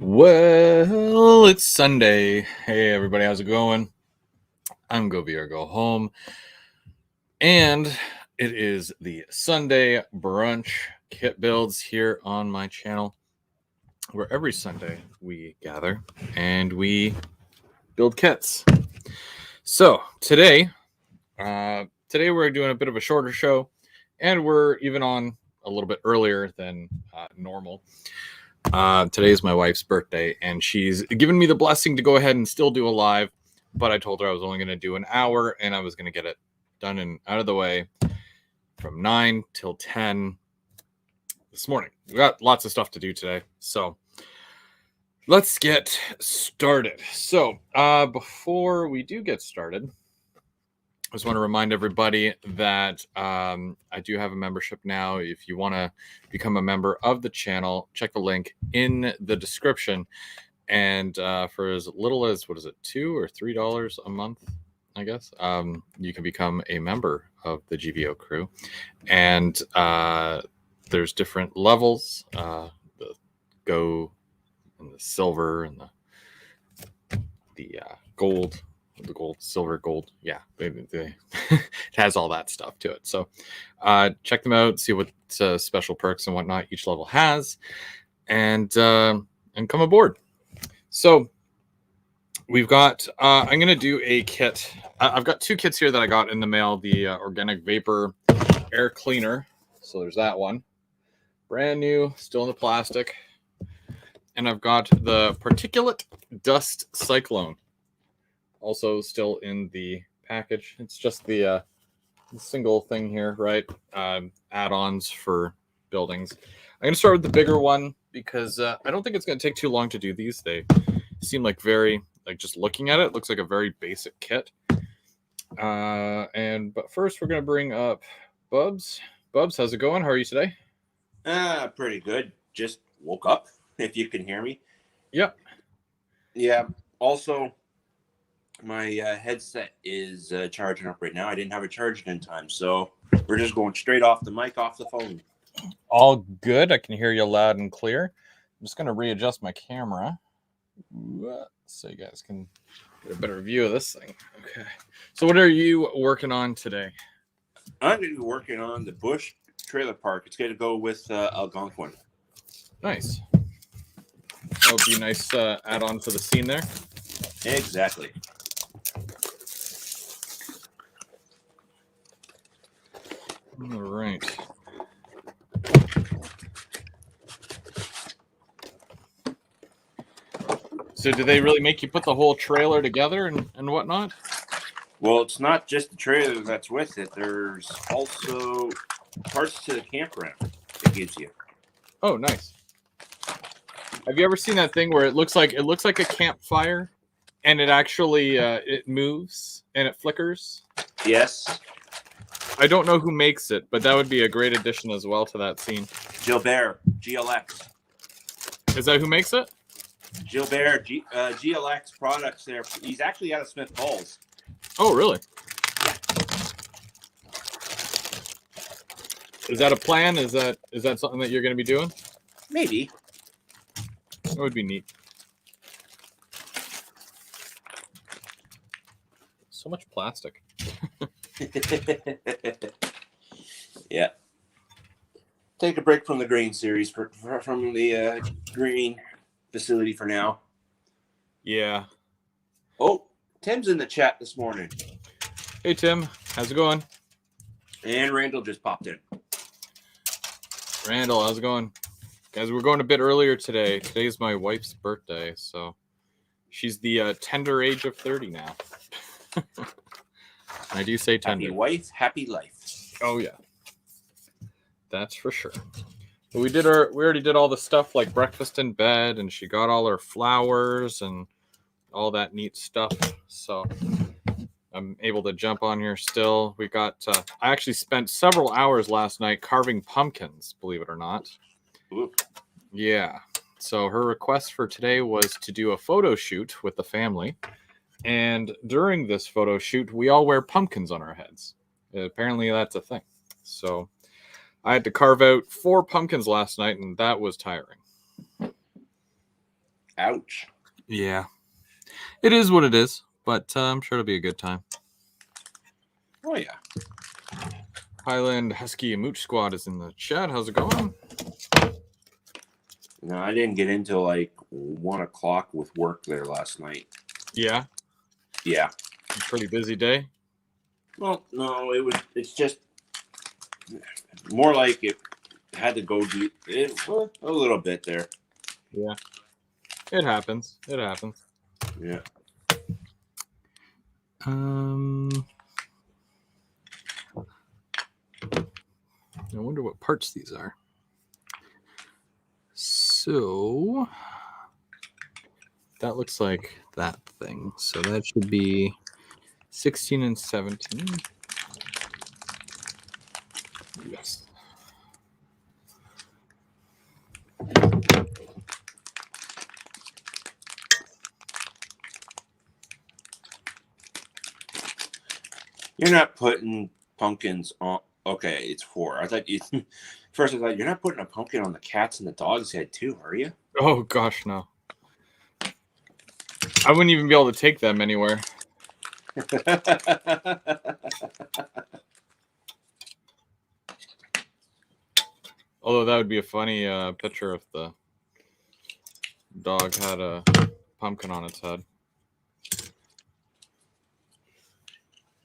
Well, it's Sunday. Hey, everybody, how's it going? I'm Go Be or Go Home. And it is the Sunday Brunch Kit Builds here on my channel, where every Sunday we gather and we build kits. So today we're doing a bit of a shorter show, and we're even on a little bit earlier than normal. Today is my wife's birthday, and she's given me the blessing to go ahead and still do a live, but I told her I was only going to do an hour, and I was going to get it done and out of the way from 9 till 10 this morning. We got lots of stuff to do today, so let's get started. So before we do get started, I just want to remind everybody that I do have a membership now. If you want to become a member of the channel, check the link in the description. And for as little as, what is it, $2 or $3 a month, I guess, you can become a member of the GVO crew. And there's different levels, the gold and the silver and the gold. The gold, silver, gold. Yeah, it has all that stuff to it. So check them out, see what special perks and whatnot each level has, and come aboard. So we've got, I'm going to do a kit. I've got two kits here that I got in the mail, the Organic Vapor Air Cleaner. So there's that one. Brand new, still in the plastic. And I've got the Particulate Dust Cyclone. Also still in the package. It's just the single thing here, right? Add-ons for buildings. I'm going to start with the bigger one because I don't think it's going to take too long to do these. They seem like very, like just looking at it, looks like a very basic kit. But first we're going to bring up Bubs. Bubs, how's it going? How are you today? Pretty good. Just woke up, if you can hear me. Yep. Yeah. Also, my headset is charging up right now. I didn't have it charged in time, so we're just going straight off the mic, off the phone. All good. I can hear you loud and clear. I'm just going to readjust my camera so you guys can get a better view of this thing. Okay. So what are you working on today? I'm going to be working on the Bush Trailer Park. It's going to go with Algonquin. Nice. That would be a nice add-on to the scene there. Exactly. All right. So do they really make you put the whole trailer together and whatnot? Well, it's not just the trailer that's with it. There's also parts to the campground it gives you. Oh, nice. Have you ever seen that thing where it looks like a campfire and it actually it moves and it flickers? Yes. I don't know who makes it, but that would be a great addition as well to that scene. Gilbert, GLX. Is that who makes it? Gilbert, GLX products there. He's actually out of Smith Falls. Oh, really? Is that a plan? Is that something that you're going to be doing? Maybe. That would be neat. So much plastic. Yeah. Take a break from the grain series from the green facility for now. Yeah. Oh, Tim's in the chat this morning. Hey, Tim. How's it going? And Randall just popped in. Randall, how's it going? Guys, we're going a bit earlier today. Today's my wife's birthday, so she's the tender age of 30 now. I do say tender. Happy wife, happy life. Oh yeah, that's for sure. But we already did all the stuff like breakfast in bed, and she got all her flowers and all that neat stuff. So I'm able to jump on here still. We got. I actually spent several hours last night carving pumpkins. Believe it or not. Ooh. Yeah. So her request for today was to do a photo shoot with the family. And during this photo shoot, we all wear pumpkins on our heads. Apparently that's a thing. So I had to carve out 4 pumpkins last night, and that was tiring. Ouch. Yeah. It is what it is, but I'm sure it'll be a good time. Oh, yeah. Highland Husky and Mooch Squad is in the chat. How's it going? No, I didn't get into like 1 o'clock with work there last night. Yeah. Yeah. Pretty busy day. Well, no, it's just more like it had to go deep. A little bit there. Yeah. It happens. Yeah. I wonder what parts these are. So that looks like that thing. So that should be 16 and 17. Yes. You're not putting pumpkins on. Okay, it's 4. I thought you. First, I thought you're not putting a pumpkin on the cat's and the dog's head too, are you? Oh gosh, no. I wouldn't even be able to take them anywhere. Although that would be a funny picture if the dog had a pumpkin on its head.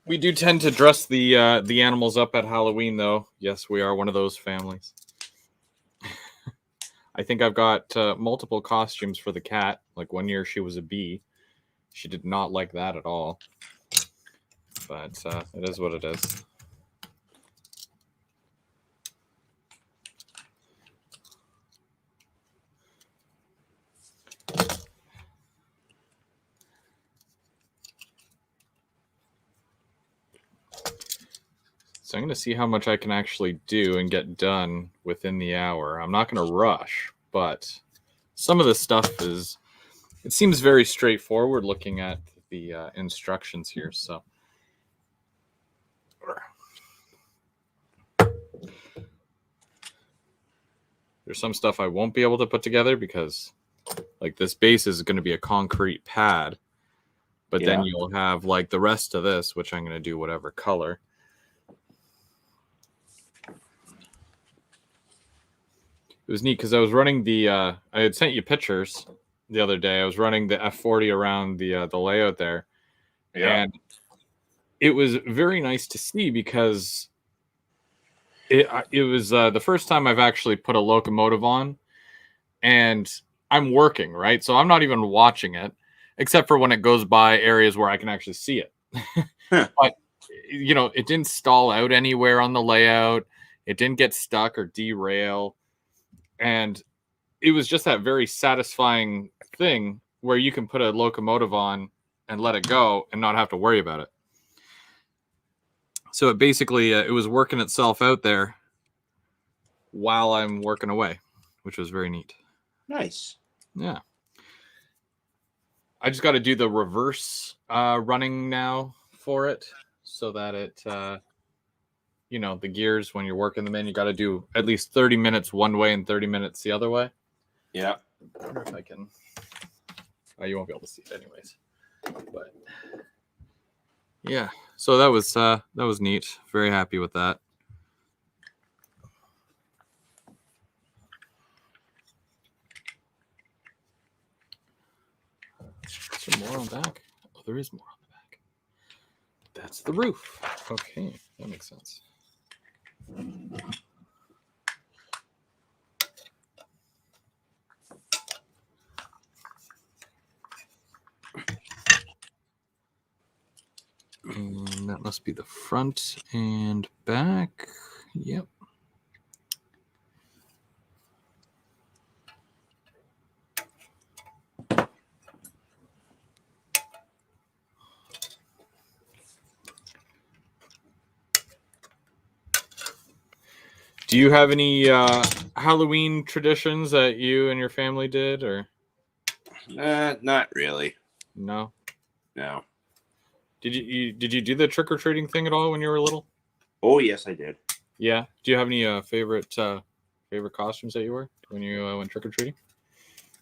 We do tend to dress the animals up at Halloween, though. Yes, we are one of those families. I think I've got multiple costumes for the cat. Like one year she was a bee. She did not like that at all. But it is what it is. So I'm going to see how much I can actually do and get done within the hour. I'm not going to rush, but some of the stuff it seems very straightforward looking at the instructions here. So there's some stuff I won't be able to put together because like this base is going to be a concrete pad, but then you'll have like the rest of this, which I'm going to do whatever color. It was neat because I was running I had sent you pictures the other day. I was running the F40 around the layout there. Yeah. And it was very nice to see because it was the first time I've actually put a locomotive on and I'm working, right? So I'm not even watching it except for when it goes by areas where I can actually see it. But, you know, it didn't stall out anywhere on the layout. It didn't get stuck or derail. And it was just that very satisfying thing where you can put a locomotive on and let it go and not have to worry about it. So it basically, it was working itself out there while I'm working away, which was very neat. Nice. Yeah. I just got to do the reverse running now for it so that it, you know, the gears, when you're working them in, you got to do at least 30 minutes one way and 30 minutes the other way. Yeah. I wonder if I can. Oh, you won't be able to see it anyways. But yeah, so that was neat. Very happy with that. Is there more on the back? Oh, there is more on the back. That's the roof. Okay, that makes sense. And that must be the front and back. Yep. Do you have any Halloween traditions that you and your family did, or? Not really. No. No. Did you do the trick or treating thing at all when you were little? Oh yes, I did. Yeah. Do you have any favorite costumes that you wore when you went trick or treating?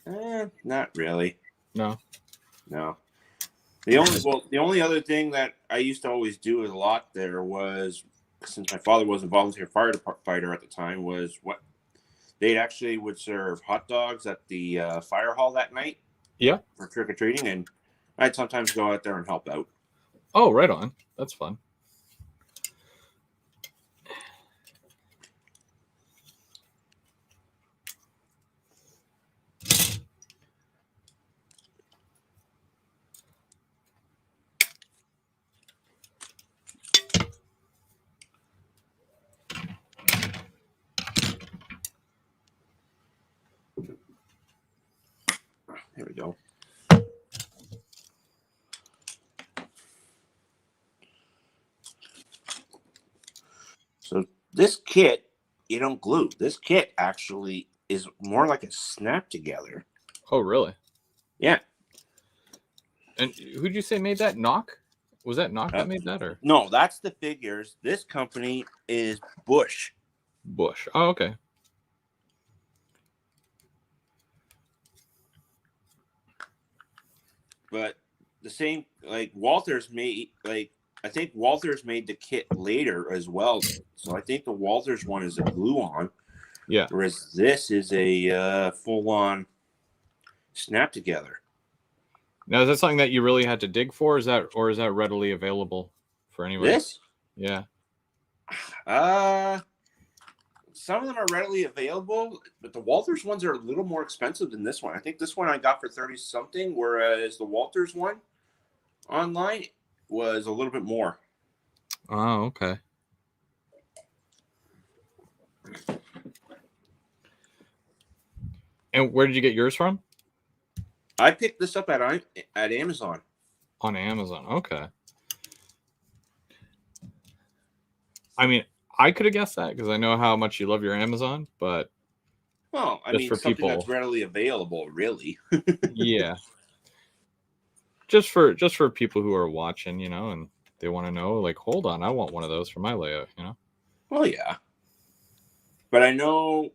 Not really. No. No. The only other thing that I used to always do a lot there was, since my father was a volunteer firefighter at the time, was what they actually would serve hot dogs at the fire hall that night. Yeah. For trick or treating, and I'd sometimes go out there and help out. Oh, right on. That's fun. There we go. So this kit, you don't glue. This kit actually is more like a snap together. Oh, really? Yeah. And who'd you say made that? Knock? Was that Knock that made that, or no? That's the figures. This company is Bush. Bush? Oh, okay. But the same, like Walters made, like I think Walters made the kit later as well. So I think the Walters one is a glue on. Yeah. Whereas this is a full on snap together. Now, is that something that you really had to dig for? Is that readily available for anyone? This? Yeah. Some of them are readily available, but the Walters ones are a little more expensive than this one. I think this one I got for 30 something, whereas the Walters one online was a little bit more. Oh, okay. And where did you get yours from? I picked this up at Amazon. On Amazon. Okay. I mean, I could have guessed that because I know how much you love your Amazon, but well, I mean, for something people that's readily available, really. Yeah. Just for people who are watching, and they want to know, like, hold on, I want one of those for my layout, Well, yeah. But I know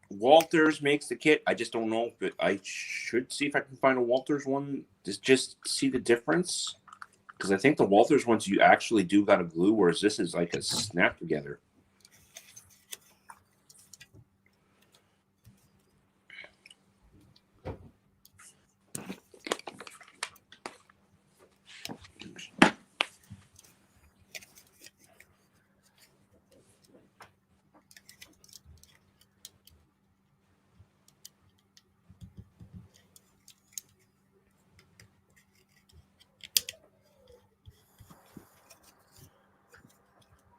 Walters makes the kit. I just don't know, but I should see if I can find a Walters one to just see the difference. Because I think the Walters ones you actually do got a glue, whereas this is like a snap together.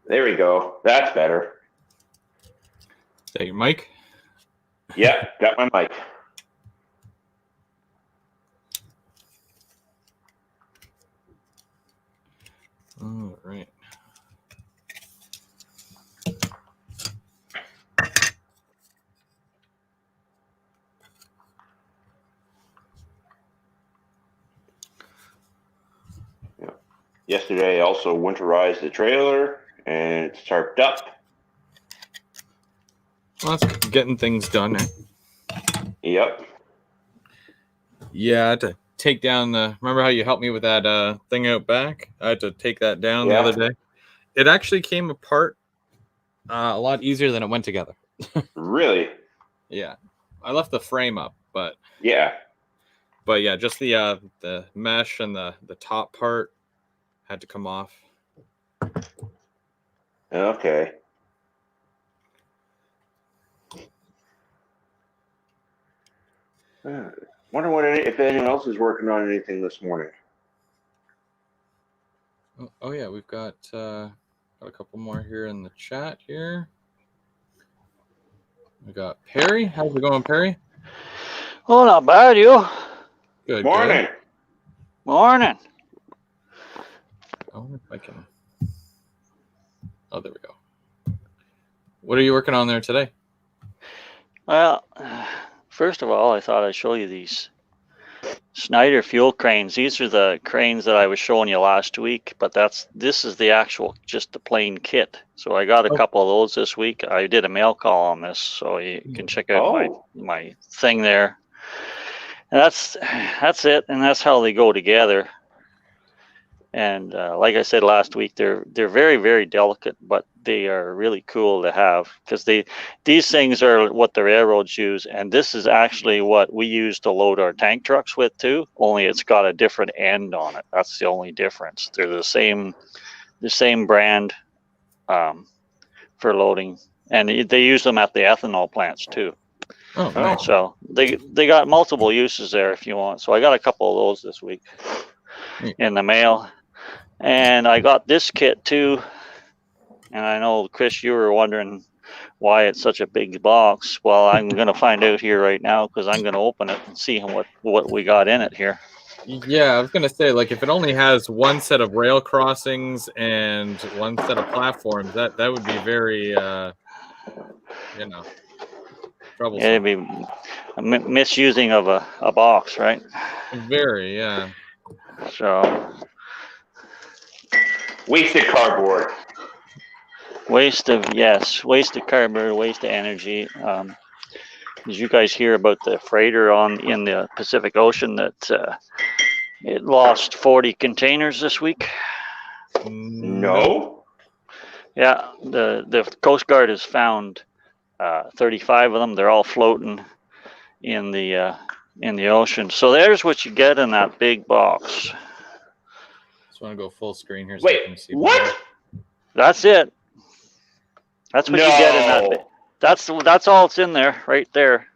There we go. That's better. Is that your mic? Yep, got my mic. All right. Yesterday, I also winterized the trailer, and it's tarped up. Well, that's getting things done. Yep. Yeah, I had to take down remember how you helped me with that thing out back? I had to take that down the other day. It actually came apart a lot easier than it went together. Really? Yeah. I left the frame up, but yeah, just the mesh and the top part had to come off. Okay. Wonder if anyone else is working on anything this morning. Oh yeah, we've got a couple more here in the chat here. We got Perry. How's it going, Perry? Oh, not bad, you. Good. Morning. Good. Morning. I wonder if I can. Oh, there we go. What are you working on there today? Well, first of all, I thought I'd show you these Schneider fuel cranes. These are the cranes that I was showing you last week, but this is the actual, just the plain kit. So I got a couple of those this week. I did a mail call on this, so you can check out my thing there. that's it, and that's how they go together. And like I said last week, they're very, very delicate, but they are really cool to have because these things are what the railroads use, and this is actually what we use to load our tank trucks with too. Only it's got a different end on it. That's the only difference. They're the same brand for loading, and they use them at the ethanol plants too. Oh, nice. So they got multiple uses there if you want. So I got a couple of those this week in the mail. And I got this kit too. And I know, Chris, you were wondering why it's such a big box. Well, I'm going to find out here right now because I'm going to open it and see what we got in it here. Yeah, I was gonna say, like, if it only has one set of rail crossings and one set of platforms, that would be very, troublesome. It'd be a misusing of a box, right? Very, yeah. So Wasted cardboard. waste of cardboard, waste of energy. Did you guys hear about the freighter in the Pacific Ocean that it lost 40 containers this week? No. Yeah, the Coast Guard has found 35 of them. They're all floating in the ocean. So there's what you get in that big box. Just want to go full screen here. So you can Wait, see what? That's it. That's what you get in that. That's all it's in there, right there.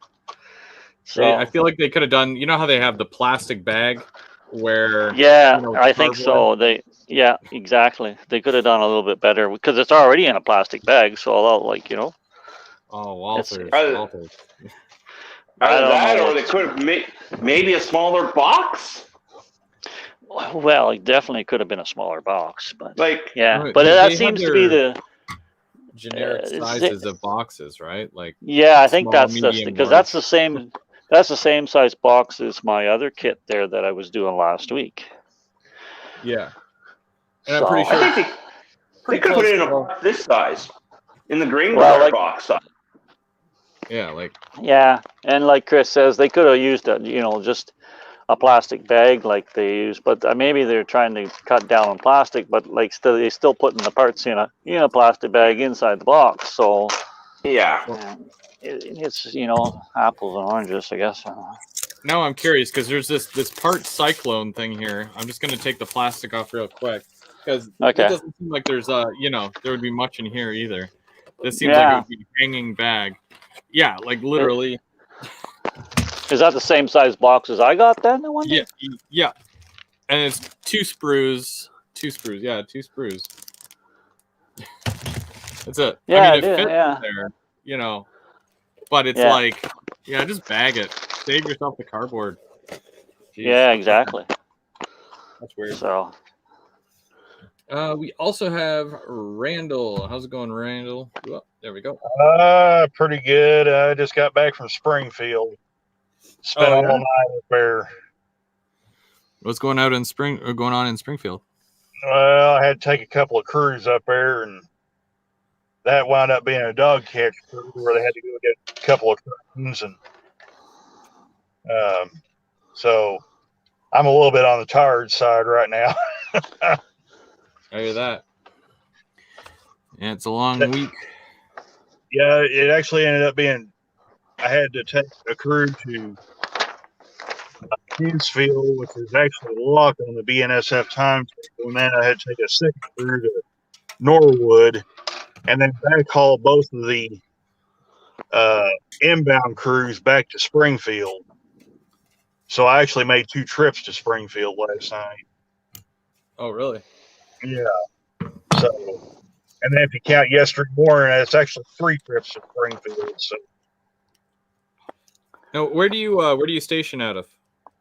So I feel like they could have done. You know how they have the plastic bag, where I think so. Yeah, exactly. They could have done a little bit better because it's already in a plastic bag. So Oh, Walters. Either that, or they could have made maybe a smaller box. Well, it definitely could have been a smaller box, but Like, yeah, but that seems to be the generic sizes of boxes, right? Like, yeah, I think small, that's medium, because large. that's the same size box as my other kit there that I was doing last week. Yeah, and I'm pretty sure I think they could put it in a box this size, in the green box size. Yeah, and like Chris says, they could have used just a plastic bag like they use, but maybe they're trying to cut down on plastic, but like they still putting the parts in a plastic bag inside the box. So yeah, it's apples and oranges, I guess. Now I'm curious because there's this part cyclone thing here. I'm just gonna take the plastic off real quick because it doesn't seem like there's there would be much in here either. This seems like it would be a hanging bag. Yeah, like literally. Is that the same size box as I got then? Yeah. And it's two sprues. Yeah, two sprues. That's it. Yeah, I mean, it fits in there, but it's like, just bag it. Save yourself the cardboard. Jeez. Yeah, exactly. That's weird. So, we also have Randall. How's it going, Randall? Oh, there we go. Pretty good. I just got back from Springfield. Spent all night up there. What's going on in Springfield? Well, I had to take a couple of crews up there, and that wound up being a dog catch crew where they had to go get a couple of curtains, and so I'm a little bit on the tired side right now. I hear that. Yeah, it's a long week. Yeah, it actually ended up being. I had to take a crew to Kingsfield, which is actually locked on the BNSF timetable, and then I had to take a second crew to Norwood, and then backhaul both of the inbound crews back to Springfield. So I actually made 2 trips to Springfield last night. Oh, really? Yeah. So, and then if you count yesterday morning, it's actually 3 trips to Springfield. So. Now, where do you station out of?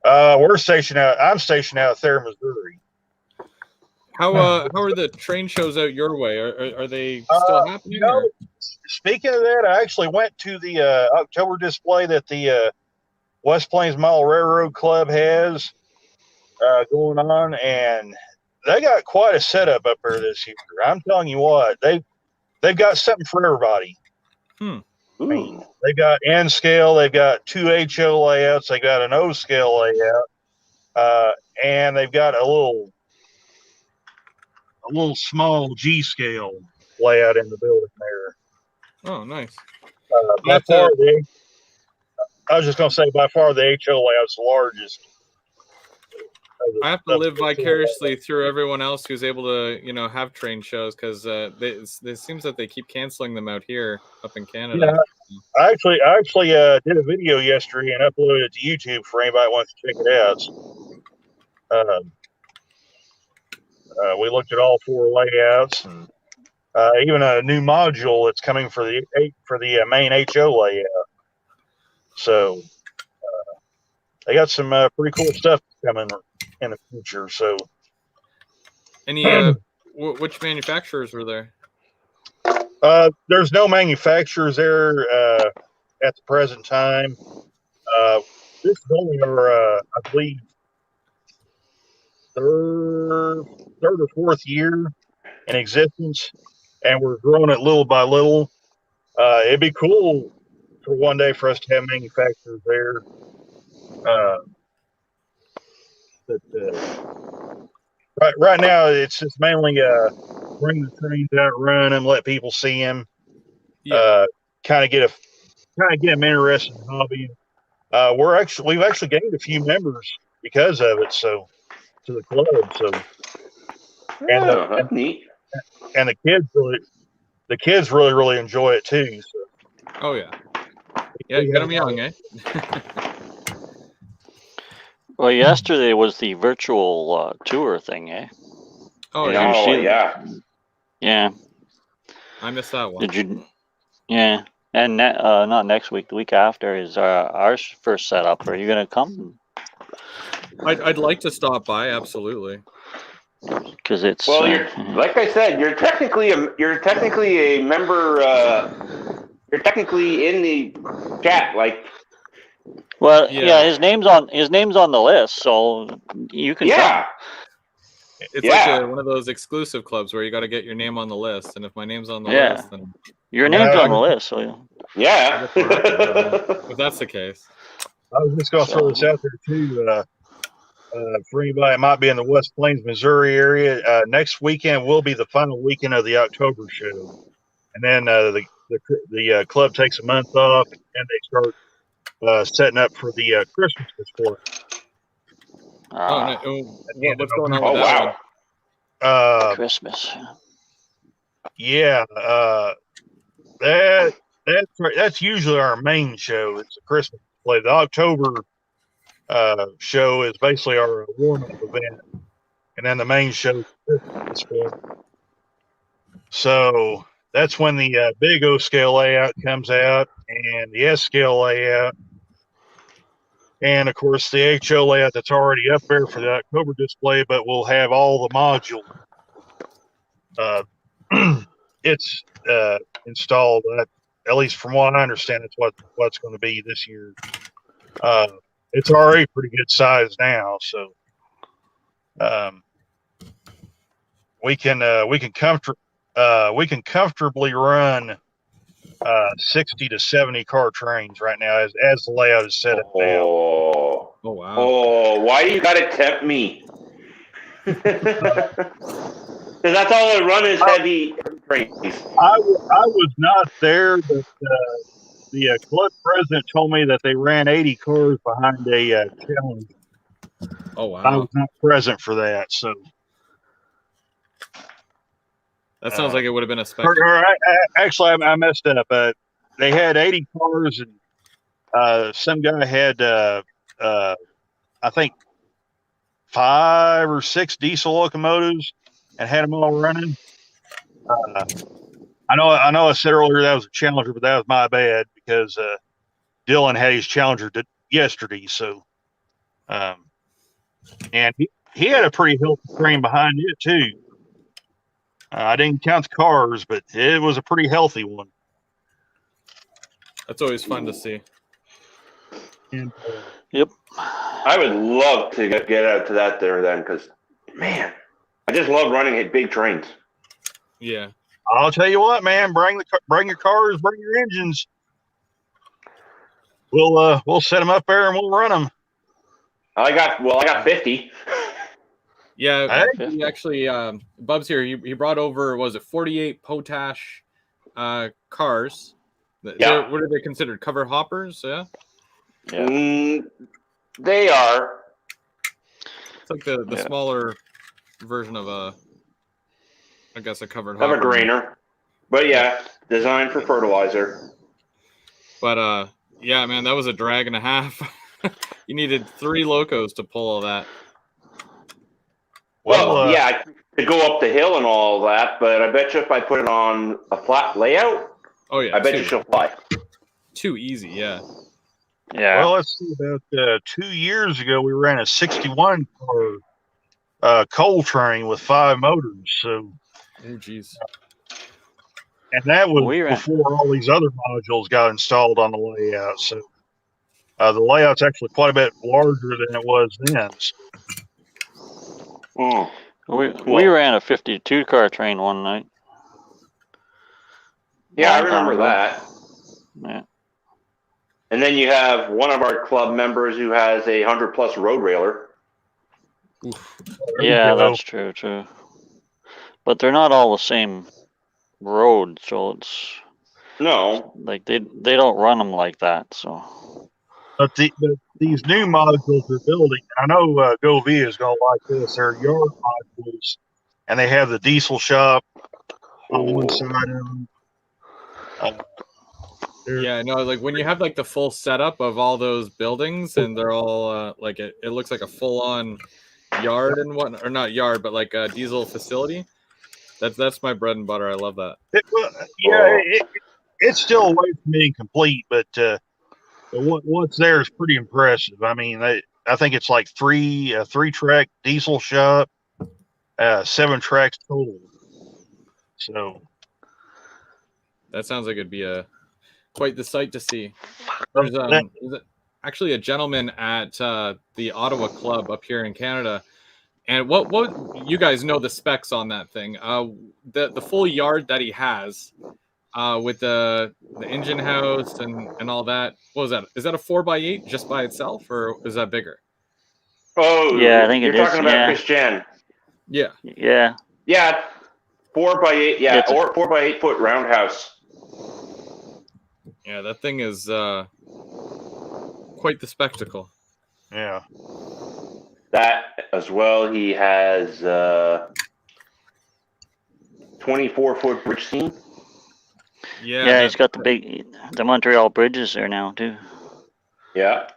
I'm stationed out of Thayer, Missouri. How are the train shows out your way? Are they still happening? Speaking of that, I actually went to the October display that the West Plains Mile Railroad Club has going on, and they got quite a setup up there this year. I'm telling you what, they've got something for everybody. Ooh. They've got N scale, they've got 2 HO layouts, they got an O scale layout, and they've got a little small G scale layout in the building there. Oh, nice. By far, I was just going to say, by far the HO layout's the largest. I have to live vicariously through everyone else who's able to, have train shows, because it seems that they keep canceling them out here up in Canada. Yeah, I actually did a video yesterday and uploaded it to YouTube for anybody that wants to check it out. We looked at all 4 layouts, and even a new module that's coming for the main HO layout. So they got some pretty cool stuff coming in the future. So, any which manufacturers were there? there's no manufacturers there at the present time. This is only our, I believe, third or fourth year in existence, and we're growing it little by little. It'd be cool for one day for us to have manufacturers there. But right now, it's just mainly bring the trains out, run them, let people see them. Yeah. Kind of get them interested in the hobby. We've actually gained a few members because of it. So to the club. So That's neat. And the kids really enjoy it too. So. Oh yeah. Yeah, get them young, eh? Well, yesterday was the virtual tour thing, eh? Oh Did yeah. you see yeah. Yeah. I missed that one. Did you? Yeah. And not next week. The week after is our first setup. Are you gonna come? I'd like to stop by. Absolutely. Because it's you're like I said, you're technically a member. You're technically in the chat, like. Well, yeah, his name's on the list, so you can. Yeah. Come. It's like one of those exclusive clubs where you got to get your name on the list, and if my name's on the list, then your name's on the list. So yeah. If that's the case, I was just going to throw this out there too. For anybody that might be in the West Plains, Missouri area, next weekend will be the final weekend of the October show, and then the club takes a month off, and they start setting up for the Christmas display. What's going on with that one? Christmas. Yeah, that's usually our main show. It's a Christmas display. The October show is basically our warm-up event, and then the main show is Christmas display. So that's when the big O scale layout comes out, and the S scale layout, and of course the HO layout that's already up there for the October display, but we'll have all the modules. It's installed. At least from what I understand, it's what's going to be this year. It's already pretty good size now, so we can comfortably run 60 to 70 car trains right now as the layout is set up now. Oh wow! Oh, why you gotta tempt me? Because that's all I run is heavy trains. I was not there, but the club president told me that they ran 80 cars behind a challenge. Oh wow! I was not present for that, so that sounds like it would have been a spectacle. Actually, I messed up. They had 80 cars, and some guy had I think 5 or 6 diesel locomotives and had them all running. I know I said earlier that was a Challenger, but that was my bad because Dylan had his Challenger yesterday. So, and he had a pretty healthy train behind it too. I didn't count the cars, but it was a pretty healthy one. That's always fun to see. And, yep. I would love to get out to that there then, because man, I just love running big trains. Yeah. I'll tell you what, man. Bring your cars, bring your engines. We'll set them up there and we'll run them. I got 50. Yeah, Hey. he actually, Bub's here. He brought over, was it 48 potash cars? Yeah. What are they considered? Cover hoppers? Yeah. They are. It's like the smaller version of I guess a covered Of hopper. a grainer. But yeah, designed for fertilizer. But yeah, man, that was a drag and a half. You needed 3 locos to pull all that. Well, yeah, to go up the hill and all that, but I bet you if I put it on a flat layout, oh yeah, I bet you she'll fly. Too easy, yeah. Yeah. Well, let's see. About 2 years ago, we ran a 61 car coal train with 5 motors. So, oh geez. And that was before all these other modules got installed on the layout. So the layout's actually quite a bit larger than it was then. So. We ran a 52 car train one night. Yeah, I remember that. Yeah. And then you have one of our club members who has a 100+ road railer. Yeah, that's true too. But they're not all the same road, so it's like they don't run them like that. So, but these new modules they're building, I know GoVia is going to like this. They're yard modules, and they have the diesel shop on one side of them. Yeah, no, like when you have like the full setup of all those buildings and they're all like it looks like a full-on yard and whatnot, or not yard, but like a diesel facility. That's my bread and butter. I love that. It's still away from being complete, but what's there is pretty impressive. I mean, I think it's like 3-track diesel shop, 7 tracks total. So that sounds like it'd be quite the sight to see. There's actually a gentleman at the Ottawa Club up here in Canada. And what you guys know the specs on that thing? The full yard that he has, with the engine house and all that. What was that? Is that a 4x8 just by itself, or is that bigger? Oh, yeah, I think you're talking about Christian. Yeah. Yeah. Yeah, 4x8. Yeah, or 4x8 foot roundhouse. Yeah, that thing is quite the spectacle. Yeah. That as well. He has 24-foot bridge seam. Yeah, he's got the Montreal bridges there now too. Yeah.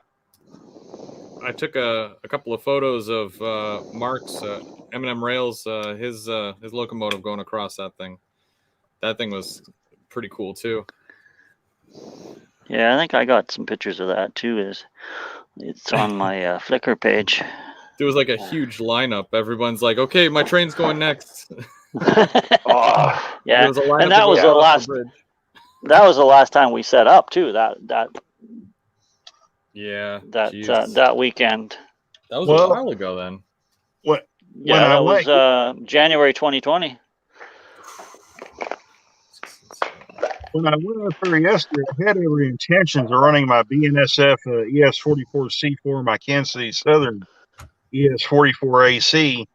I took a couple of photos of Mark's M&M Rails, his locomotive going across that thing. That thing was pretty cool too. Yeah, I think I got some pictures of that too. It's on my Flickr page. There was like a huge lineup. Everyone's like, "Okay, my train's going next." Yeah, and that was the last. That was the last time we set up too. Yeah. That weekend. That was a while ago then. What? Yeah, that was January 2020. When I went up there yesterday, I had every intentions of running my BNSF ES44C4, my Kansas City Southern ES44AC,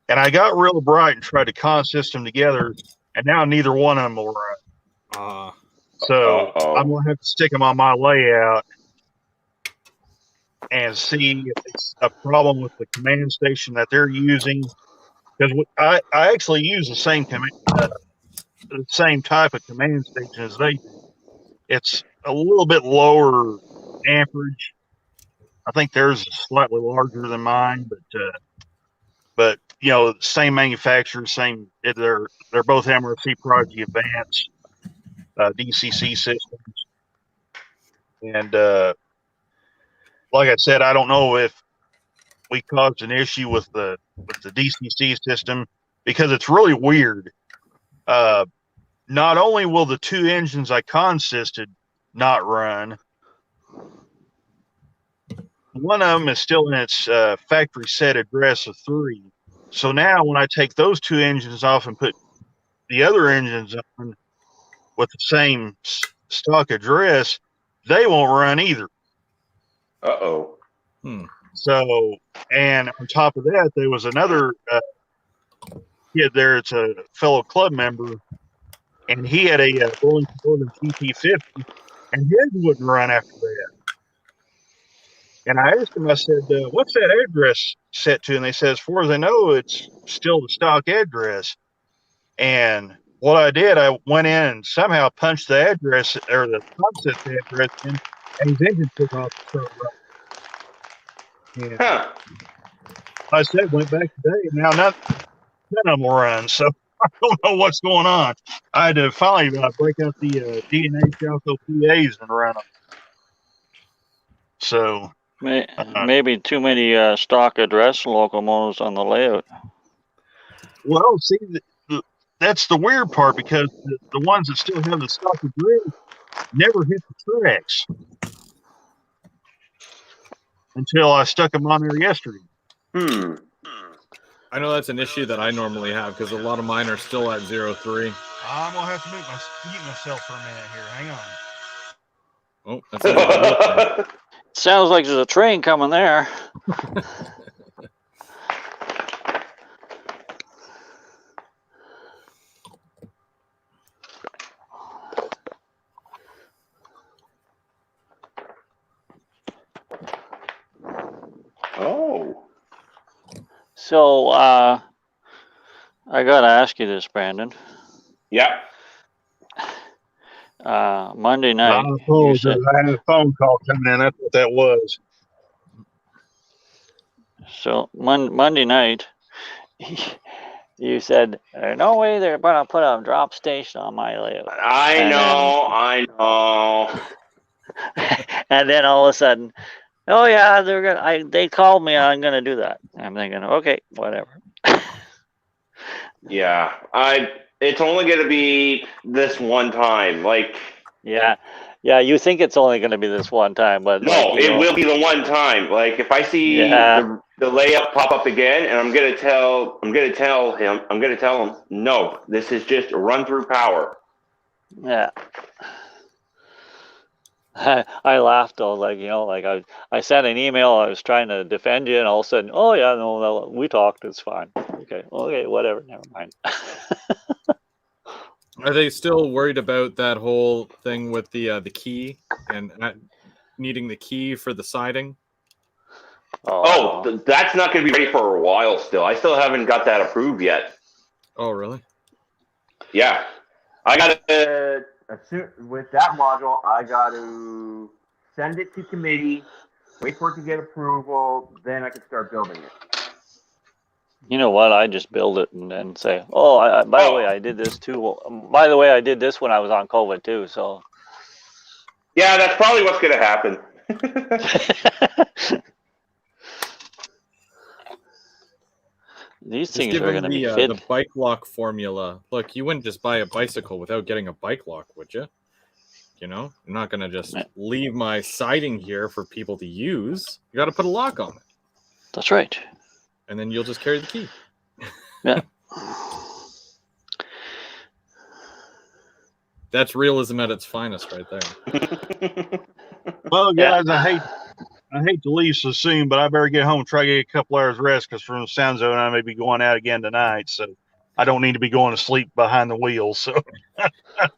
and I got real bright and tried to consist them together, and now neither one of them will run. So I'm going to have to stick them on my layout and see if it's a problem with the command station that they're using. Because I actually use the same the same type of command station as they do. It's a little bit lower amperage. I think theirs is slightly larger than mine, but you know, same manufacturer, same. They're both MRC Prodigy Advanced DCC systems, and like I said, I don't know if we caused an issue with the DCC system because it's really weird. Not only will the 2 engines I consisted not run, one of them is still in its factory set address of 3. So now when I take those 2 engines off and put the other engines on with the same stock address, they won't run either. Uh-oh. So, and on top of that, there was another kid there. It's a fellow club member, and he had a Burlington Northern TP50, and his wouldn't run after that. And I asked him, I said, what's that address set to? And they said, as far as I know, it's still the stock address. And what I did, I went in and somehow punched the address or the concept address in, and his engine took off and started running. And Huh. I said, went back today, and now none of them will run. So I don't know what's going on. I had to finally break out the DNA Chalco PAs and run them. So Maybe too many stock address locomotives on the layout. well, see, that's the weird part, because the ones that still have the stock address never hit the tracks until I stuck them on there yesterday. I know that's an issue that I normally have because a lot of mine are still at 03. I'm gonna have to mute myself for a minute here. Hang on. Oh, that's a good. Sounds like there's a train coming there. Oh. So I gotta ask you this, Brandon. Yeah. Monday night. I had a phone call coming in. That's what that was. So Monday night, you said, "There's no way they're gonna put a drop station on my layout." I know. And then all of a sudden, oh yeah, they're gonna. They called me. I'm gonna do that. I'm thinking, okay, whatever. Yeah. It's only gonna be this one time. Like. Yeah. You think it's only gonna be this one time, but No, it will be the one time. Like if I see the layout pop up again, and I'm gonna tell him, no, this is just a run through power. Yeah. I laughed. I was like, I sent an email. I was trying to defend you, and all of a sudden, oh yeah, no, we talked. It's fine. Okay, whatever. Never mind. Are they still worried about that whole thing with the key and needing the key for the siding? That's not going to be ready for a while still. I still haven't got that approved yet. Oh, really? Yeah. I got to, with that module, I got to send it to committee, wait for it to get approval, then I can start building it. You know what? I just build it and then say, oh, by the way, I did this too. By the way, I did this when I was on COVID too. So. Yeah, that's probably what's going to happen. These things are going to be fit. The bike lock formula. Look, you wouldn't just buy a bicycle without getting a bike lock, would you? You know, I'm not going to just leave my siding here for people to use. You got to put a lock on it. That's right. And then you'll just carry the key. Yeah. That's realism at its finest right there. Well, guys, I hate to leave so soon, but I better get home and try to get a couple hours rest, because from the sound zone, I may be going out again tonight. So I don't need to be going to sleep behind the wheel. So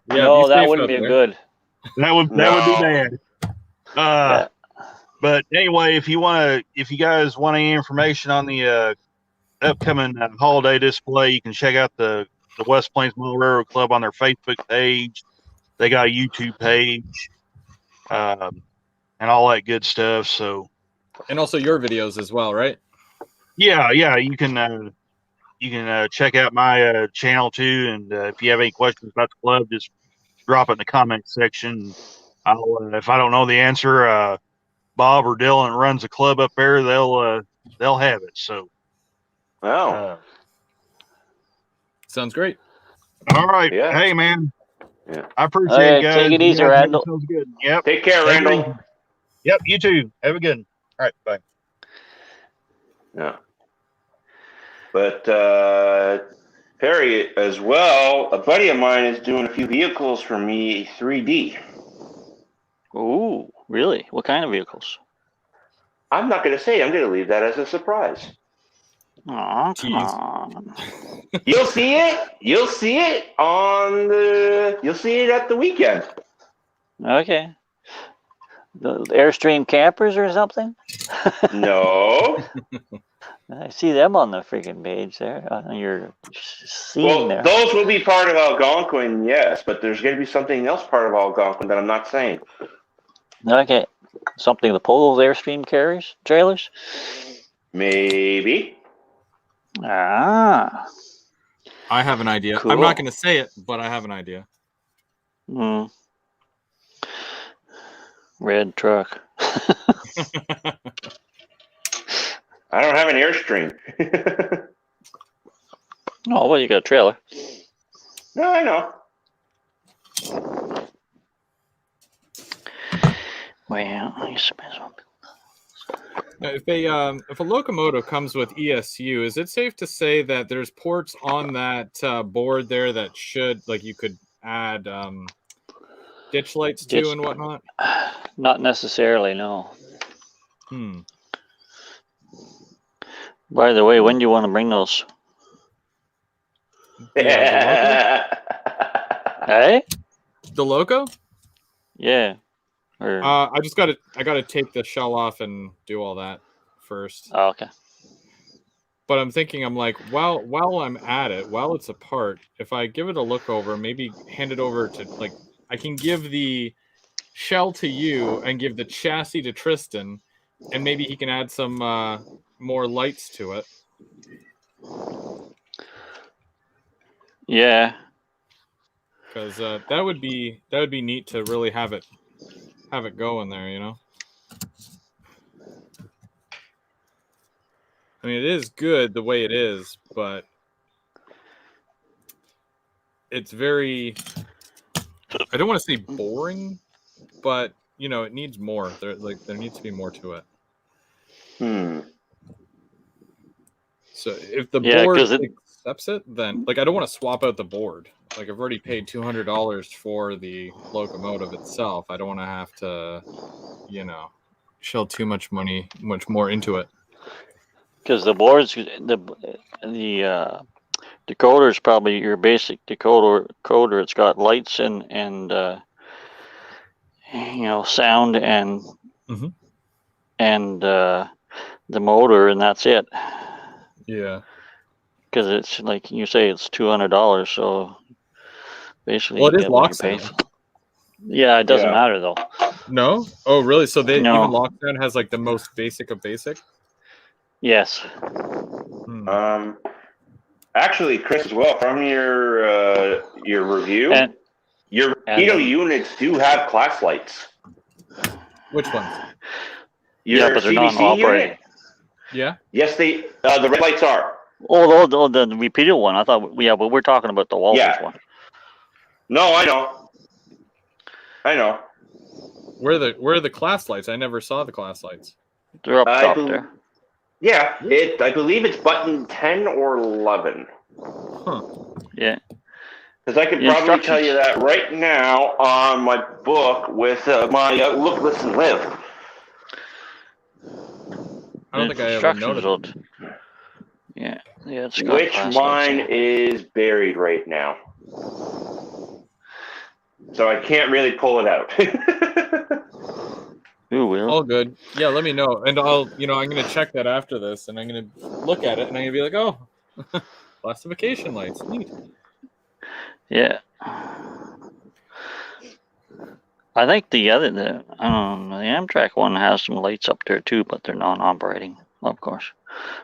no, that wouldn't be good. That would be bad. But anyway, if you guys want any information on the upcoming holiday display, you can check out the West Plains Mall Railroad Club on their Facebook page. They got a YouTube page, and all that good stuff. So, and also your videos as well, right? Yeah. You can check out my channel too. And if you have any questions about the club, just drop it in the comment section. If I don't know the answer, Bob or Dylan runs a club up there, they'll have it. So, sounds great. All right. Yeah. Hey, man. Yeah. I appreciate it, guys. Take it easy, Randall. Sounds good. Yep. Take care, Randall. Yep. You too. Have a good one. All right. Bye. Yeah. But Perry, as well, a buddy of mine is doing a few vehicles for me 3D. Ooh, really? What kind of vehicles? I'm not going to say. I'm going to leave that as a surprise. Oh, come Tease. on. You'll see it. You'll see it on the. You'll see it at the weekend. Okay. The Airstream campers or something? No. I see them on the freaking page there. On your scene Well, there. those will be part of Algonquin, yes, but there's going to be something else part of Algonquin that I'm not saying. Okay. Something the Polo's Airstream carries? Trailers? Maybe. Ah. I have an idea. Cool. I'm not going to say it, but I have an idea. Red truck. I don't have an Airstream. Oh, well, you got a trailer. No, I know. Well, I suppose. If a locomotive comes with ESU, is it safe to say that there's ports on that board there that should, like, you could add ditch lights to and whatnot? Not necessarily, no. By the way, when do you want to bring those? Yeah, Hey? the loco? Yeah. Or, I gotta take the shell off and do all that first. oh, okay. But I'm thinking, I'm like, while I'm at it, while it's apart, if I give it a look over, maybe hand it over to, like, I can give the shell to you and give the chassis to Tristan, and maybe he can add some more lights to it. Yeah. Because that would be neat to really have it going there, you know. I mean, it is good the way it is, but it's very, I don't want to say boring, but you know, it needs more. There needs to be more to it. So if the board accepts it, then, like, I don't want to swap out the board. Like, I've already paid $200 for the locomotive itself. I don't want to have to, you know, shell too much more into it. Because the boards, the decoder is probably your basic decoder. It's got lights and you know, sound and the motor, and that's it. Yeah. Because it's like you say, it's $200, so basically, well, it is you get what you pay lockdown. for. Yeah, it doesn't matter though. No? Oh, really? So even No. lockdown has like the most basic of basic? Yes. Actually, Chris, as well, from your review, your torpedo units do have class lights. Which ones? Your but they're CBC non-operating. unit? Yeah. Yes, the red lights are. Oh, the repeated one. I thought, yeah, but we're talking about the Walters one. No, I know. Where are the class lights? I never saw the class lights. They're up top there. Yeah, I believe it's button 10 or 11. Huh. Yeah. Because I could probably tell you that right now on my book with my Look, Listen, Live. I don't think I ever noticed. Yeah, it's got which mine is buried right now. So I can't really pull it out. Who will? All good. Yeah, let me know. And I'm going to check that after this, and I'm going to look at it, and I'm going to be like, oh, classification lights. Neat. Yeah. I think the Amtrak one has some lights up there too, but they're non-operating, of course.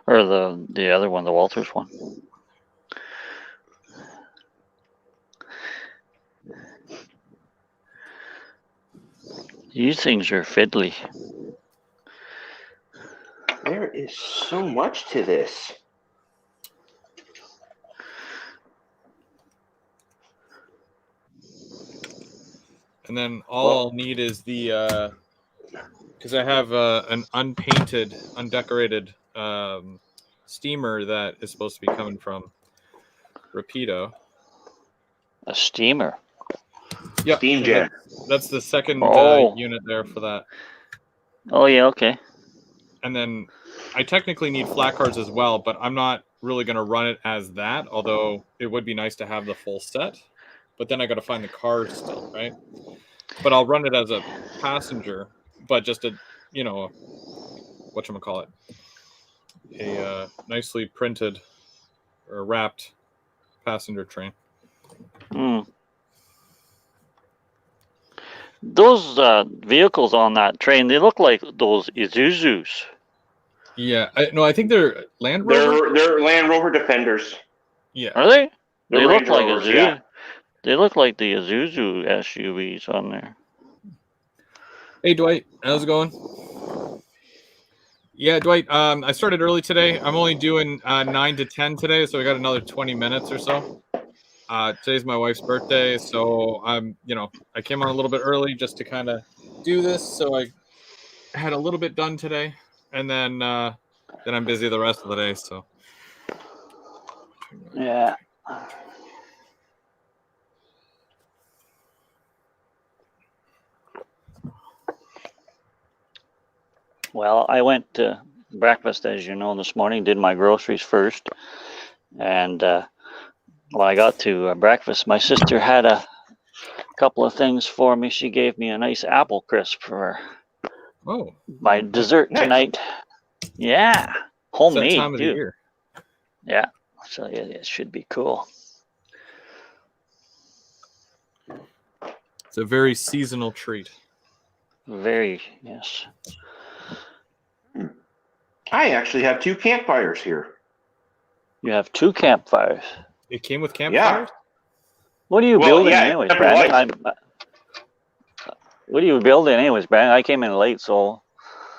Or the other one, the Walters one. These things are fiddly. There is so much to this. And then all I'll need is the, because I have an unpainted, undecorated steamer that is supposed to be coming from Rapido. A steamer? Yeah. Steam jet. That's the second unit there for that. Oh, yeah, okay. and then I technically need flat cars as well, but I'm not really going to run it as that, although it would be nice to have the full set. But then I got to find the cars still, right? But I'll run it as a passenger, but just a, whatchamacallit, a nicely printed or wrapped passenger train. Those vehicles on that train, they look like those Isuzus. Yeah, I think they're Land Rover. They're Land Rover Defenders. Yeah, Are they? They're They look Range like Rovers, Isuzu. yeah. They look like the Isuzu SUVs on there. Hey Dwight, how's it going? Yeah, Dwight. I started early today. I'm only doing 9 to 10 today, so I got another 20 minutes or so. Today's my wife's birthday, so I came on a little bit early just to kind of do this. So I had a little bit done today, and then I'm busy the rest of the day. So Yeah. Well, I went to breakfast, as you know, this morning. Did my groceries first, and when I got to breakfast, my sister had a couple of things for me. She gave me a nice apple crisp for my dessert tonight. Yeah, homemade, it's that time of the year. Yeah, so yeah, it should be cool. It's a very seasonal treat. Very, yes. I actually have 2 campfires here. You have 2 campfires. It came with campfires? What are you building anyways, Brandon? What are you building anyways, Brandon? I came in late, so...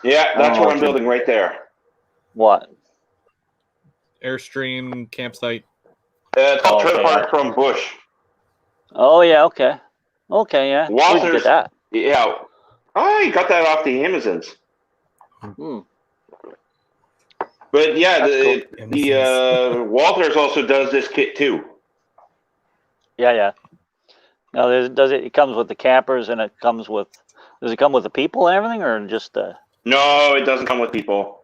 Yeah, that's what I'm building right there. What? Airstream campsite. It's called Trailer Park from Bush. Oh, yeah, okay. Okay, yeah. Where'd you get that? Yeah. Oh, you got that off the Amazons. But yeah, the Walters also does this kit too. Yeah. Now, it comes with the campers, and it comes with. Does it come with the people and everything, or just? No, it doesn't come with people.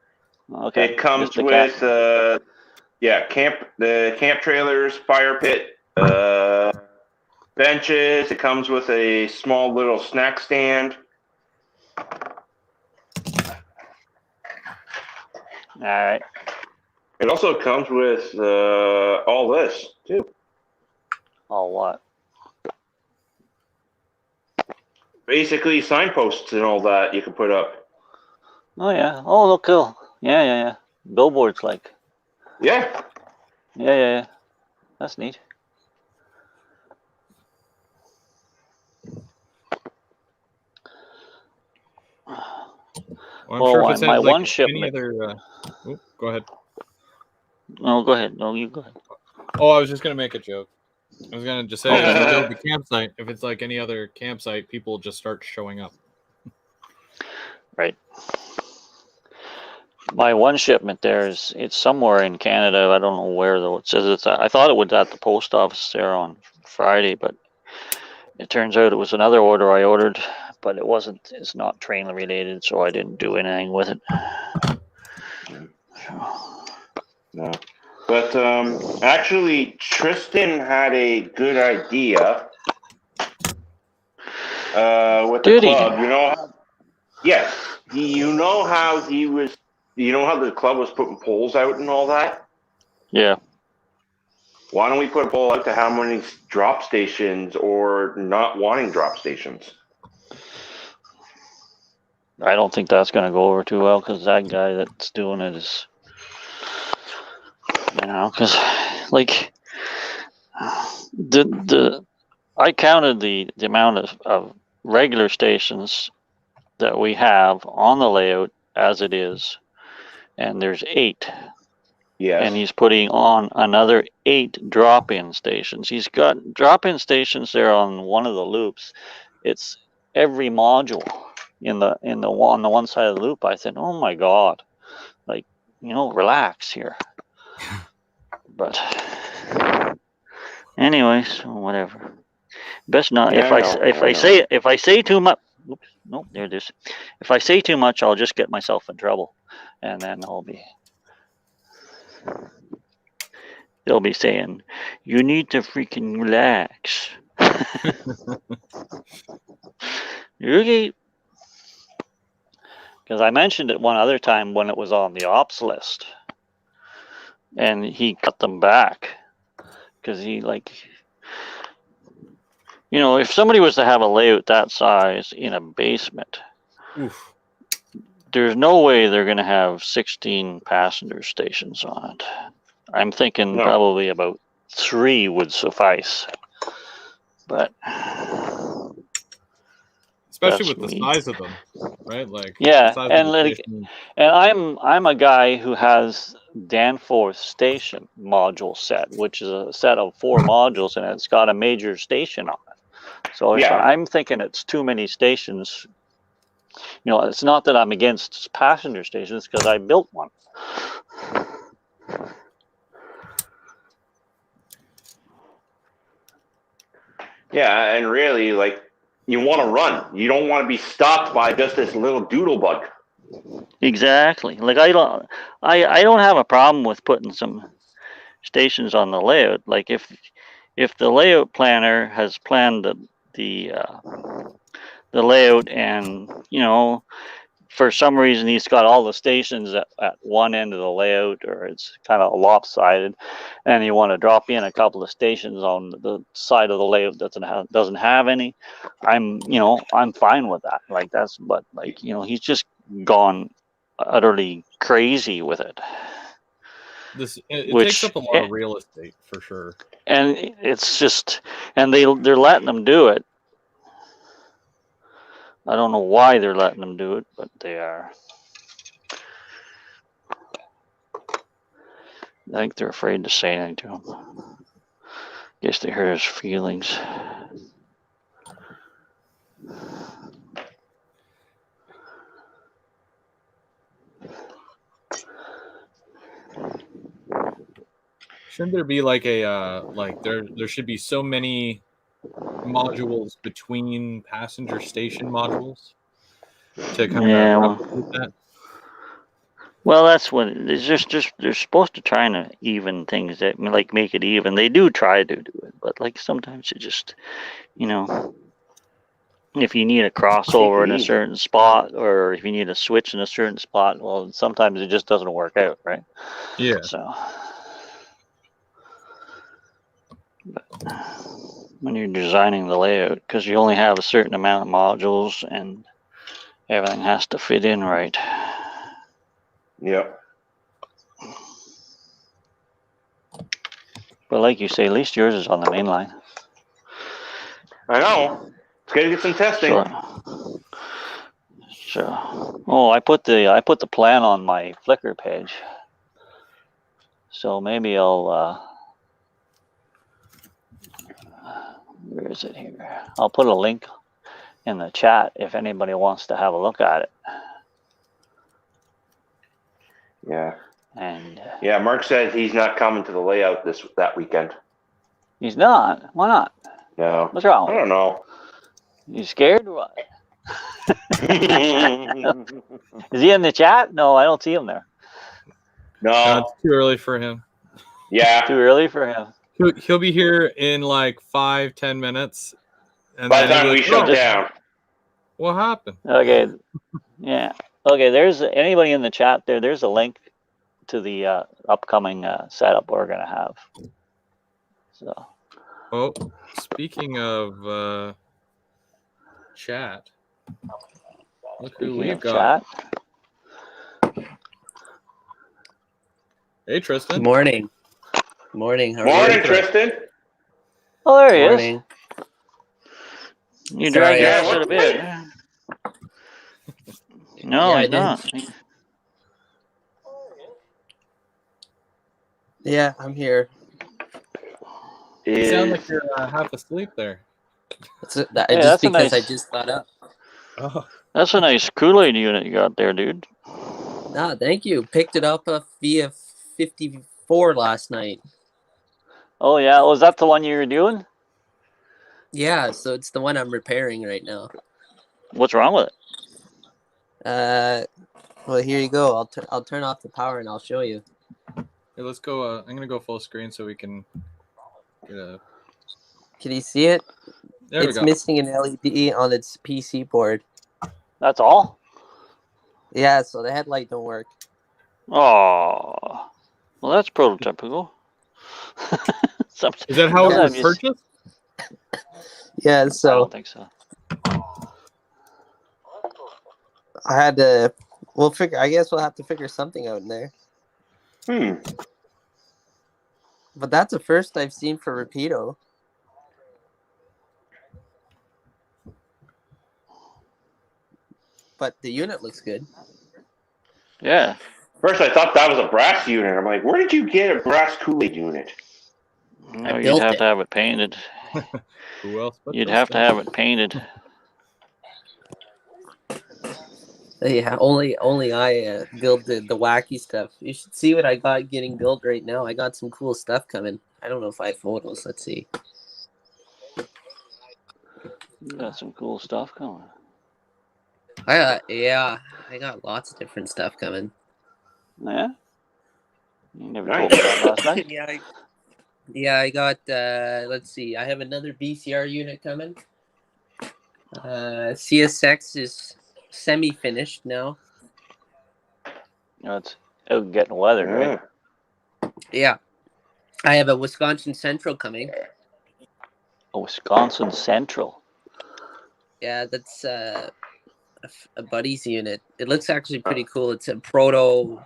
Okay. It comes with the camp trailers, fire pit, benches. It comes with a small little snack stand. All right. It also comes with all this too. All what? Basically, signposts and all that you can put up. Oh yeah. Oh, look cool. Yeah. Billboards, like. Yeah. Yeah. That's neat. Well, I'm sure if it's my like one shipment. Any other, go ahead. No, go ahead. No, you go ahead. Oh, I was just gonna make a joke. I was gonna just say, if you build the campsite, if it's like any other campsite, people just start showing up. Right. My one shipment there it's somewhere in Canada. I don't know where though. It says it's. I thought it was at the post office there on Friday, but it turns out it was another order I ordered, but it wasn't. It's not train related, so I didn't do anything with it. No. But actually, Tristan had a good idea with the club. You know, yes. You know how he was. You know how the club was putting polls out and all that. Yeah. Why don't we put a poll out to how many drop stations or not wanting drop stations? I don't think that's going to go over too well because that guy that's doing it is, because like I counted the amount of regular stations that we have on the layout as it is, and there's 8. Yes. And he's putting on another 8 drop-in stations. He's got drop-in stations there on one of the loops. It's every module on the one side of the loop. I said, "Oh my God, like relax here." But anyways, whatever. Best not. Yeah, If I say too much. Oops, no, there it is. If I say too much, I'll just get myself in trouble. and then they'll be saying, "You need to freaking relax." Okay. Because I mentioned it one other time when it was on the ops list, and he cut them back because he if somebody was to have a layout that size in a basement, Oof. there's no way they're going to have 16 passenger stations on it. I'm thinking No. probably about 3 would suffice. But Especially that's with the me. size of them, right? Like Yeah, the size and of the station. and I'm a guy who has Danforth station module set, which is a set of 4 modules, and it's got a major station on it. So Yeah. I'm thinking it's too many stations. It's not that I'm against passenger stations because I built one. Yeah, and really, like, you want to run. You don't want to be stopped by just this little doodle bug. Exactly. Like I don't have a problem with putting some stations on the layout. Like if the layout planner has planned the layout, and for some reason he's got all the stations at one end of the layout, or it's kind of lopsided, and you want to drop in a couple of stations on the side of the layout that doesn't have any, I'm fine with that. Like but he's just gone utterly crazy with it. It takes up a lot of real estate for sure. And it's just, and they're letting them do it. I don't know why they're letting them do it, but they are. I think they're afraid to say anything to him. Guess they hurt his feelings. Shouldn't there be like a there should be so many modules between passenger station modules to kind of replicate that? Well, that's what it's just they're supposed to try and even things that make it even. They do try to do it, but sometimes it just if you need a crossover in a certain spot, or if you need a switch in a certain spot, well, sometimes it just doesn't work out, right? Yeah. So but when you're designing the layout, because you only have a certain amount of modules and everything has to fit in right. Yep. But like you say, at least yours is on the main line. I know. It's gonna get some testing. So, I put the plan on my Flickr page. So maybe I'll where is it here? I'll put a link in the chat if anybody wants to have a look at it. Yeah. And yeah, Mark said he's not coming to the layout that weekend. He's not? Why not? No. What's wrong? I don't know. You scared or what? Is he in the chat? No, I don't see him there. No. It's too early for him. Yeah. Too early for him. He'll be here in like 5-10 minutes. And by the time we shut down. What happened? Okay. Yeah. Okay, there's anybody in the chat there. There's a link to the upcoming setup we're going to have. So. Oh, speaking of chat, look who we've got. Chat. Hey, Tristan. Good morning. Morning. How are Morning, you? Tristan. Oh, there he Morning. is. You dragged your ass out of bed. No, yeah, he's not. Yeah, I'm here. You sound like you're half asleep there. Just because I just got up. Oh. That's a nice Kool-Aid unit you got there, dude. No, thank you. Picked it up via 54 last night. Oh, yeah. Was that the one you were doing? Yeah, so it's the one I'm repairing right now. What's wrong with it? Well, here you go. I'll turn off the power and I'll show you. Here, let's go. I'm gonna go full screen so we can get a. Can you see it? There we It's go. missing an LED on its PC board. That's all? Yeah, so the headlight don't work. Oh. Well, that's prototypical. Is that how it Yeah. was purchased? Yeah, I so don't think so. I had to. We'll figure. I guess we'll have to figure something out in there. But that's the first I've seen for Rapido. But the unit looks good. Yeah. First, I thought that was a brass unit. I'm like, where did you get a brass Kool-Aid unit? No, you'd built have it. to have it painted. Who else? But You'd those have to guys? have it painted. Yeah, only I build the wacky stuff. You should see what I got getting built right now. I got some cool stuff coming. I don't know if I have photos. Let's see. You got some cool stuff coming. I got lots of different stuff coming. Yeah? You never Nice. told me that last night. I got let's see. I have another BCR unit coming. CSX is semi-finished now. It's getting weathered, right? Yeah. I have a Wisconsin Central coming. A Wisconsin Central. Yeah, that's a buddy's unit. It looks actually pretty cool. It's a proto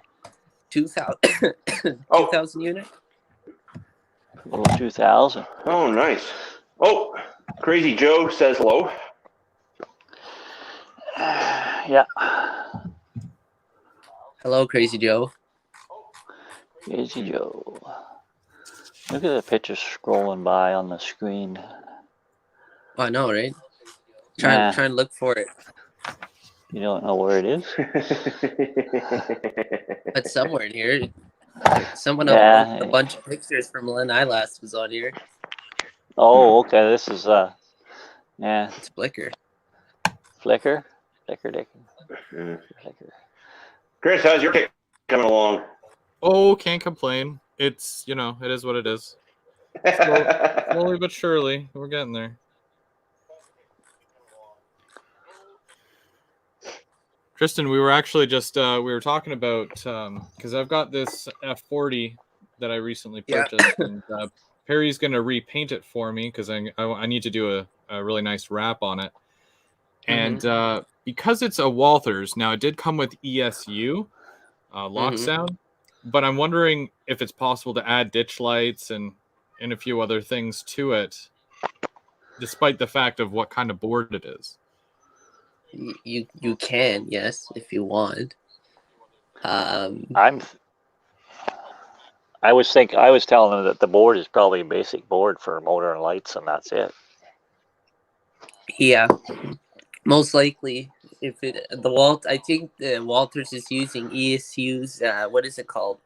2000, 2000 unit. Little 2000. Oh, nice. Oh, Crazy Joe says hello. Yeah. Hello, Crazy Joe. Crazy Joe. Look at the pictures scrolling by on the screen. I know, right? Try and look for it. You don't know where it is? It's somewhere in here. Someone Yeah. a bunch of pictures from when I last was on here. Oh, okay. This is yeah. It's Flickr. Flickr. Chris, how's your pick coming along? Oh, can't complain. It's it is what it is. Slowly but surely, we're getting there. Tristan, we were actually just we were talking about because I've got this F40 that I recently purchased, and Perry's going to repaint it for me because I need to do a really nice wrap on it. And because it's a Walthers, now it did come with ESU lock sound, but I'm wondering if it's possible to add ditch lights and a few other things to it, despite the fact of what kind of board it is. You can, yes, if you want. I was telling them that the board is probably a basic board for motor and lights, and that's it. Yeah, most likely. If I think the Walters is using ESU's. What is it called?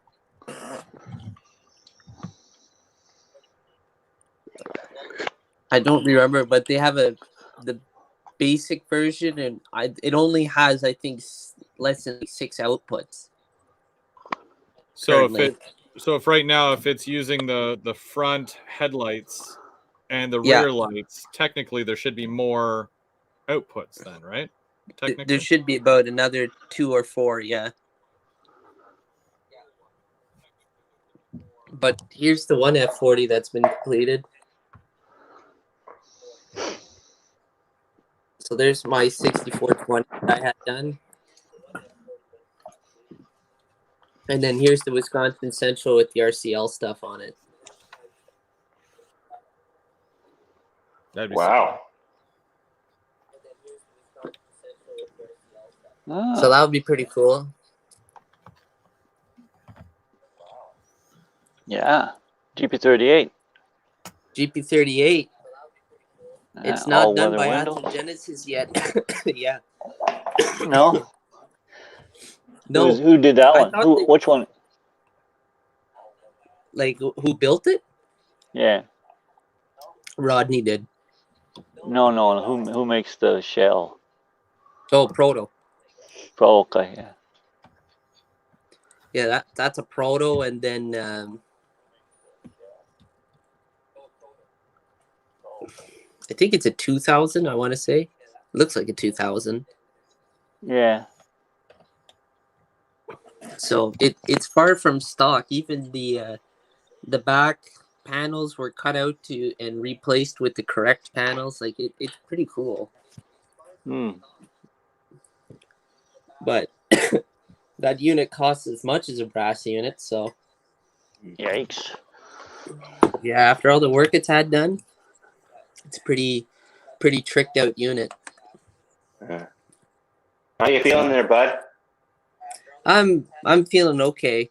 I don't remember, but they have the basic version, and it only has, I think, less than 6 outputs. So if right now, if it's using the front headlights and the rear lights, technically there should be more outputs then, right? There should be about another 2 or 4, yeah. But here's the one F40 that's been completed. So there's my 6420 that I had done. And then here's the Wisconsin Central with the RCL stuff on it. Wow. So that would be pretty cool. Yeah. GP38. GP38. It's not done by window. Genesis yet. Yeah. No. No. Who did that one? Which one? Like, who built it? Yeah. Rodney did. No. Who makes the shell? Oh, Proto. Okay, yeah. Yeah, that's a proto, and then I think it's a 2000. I want to say it looks like a 2000. Yeah. So it's far from stock. Even the back panels were cut out to and replaced with the correct panels. Like it's pretty cool. Hmm. But that unit costs as much as a brass unit. So Yikes. yeah, after all the work it's had done, it's pretty tricked out unit. How you feeling there, bud? I'm feeling okay.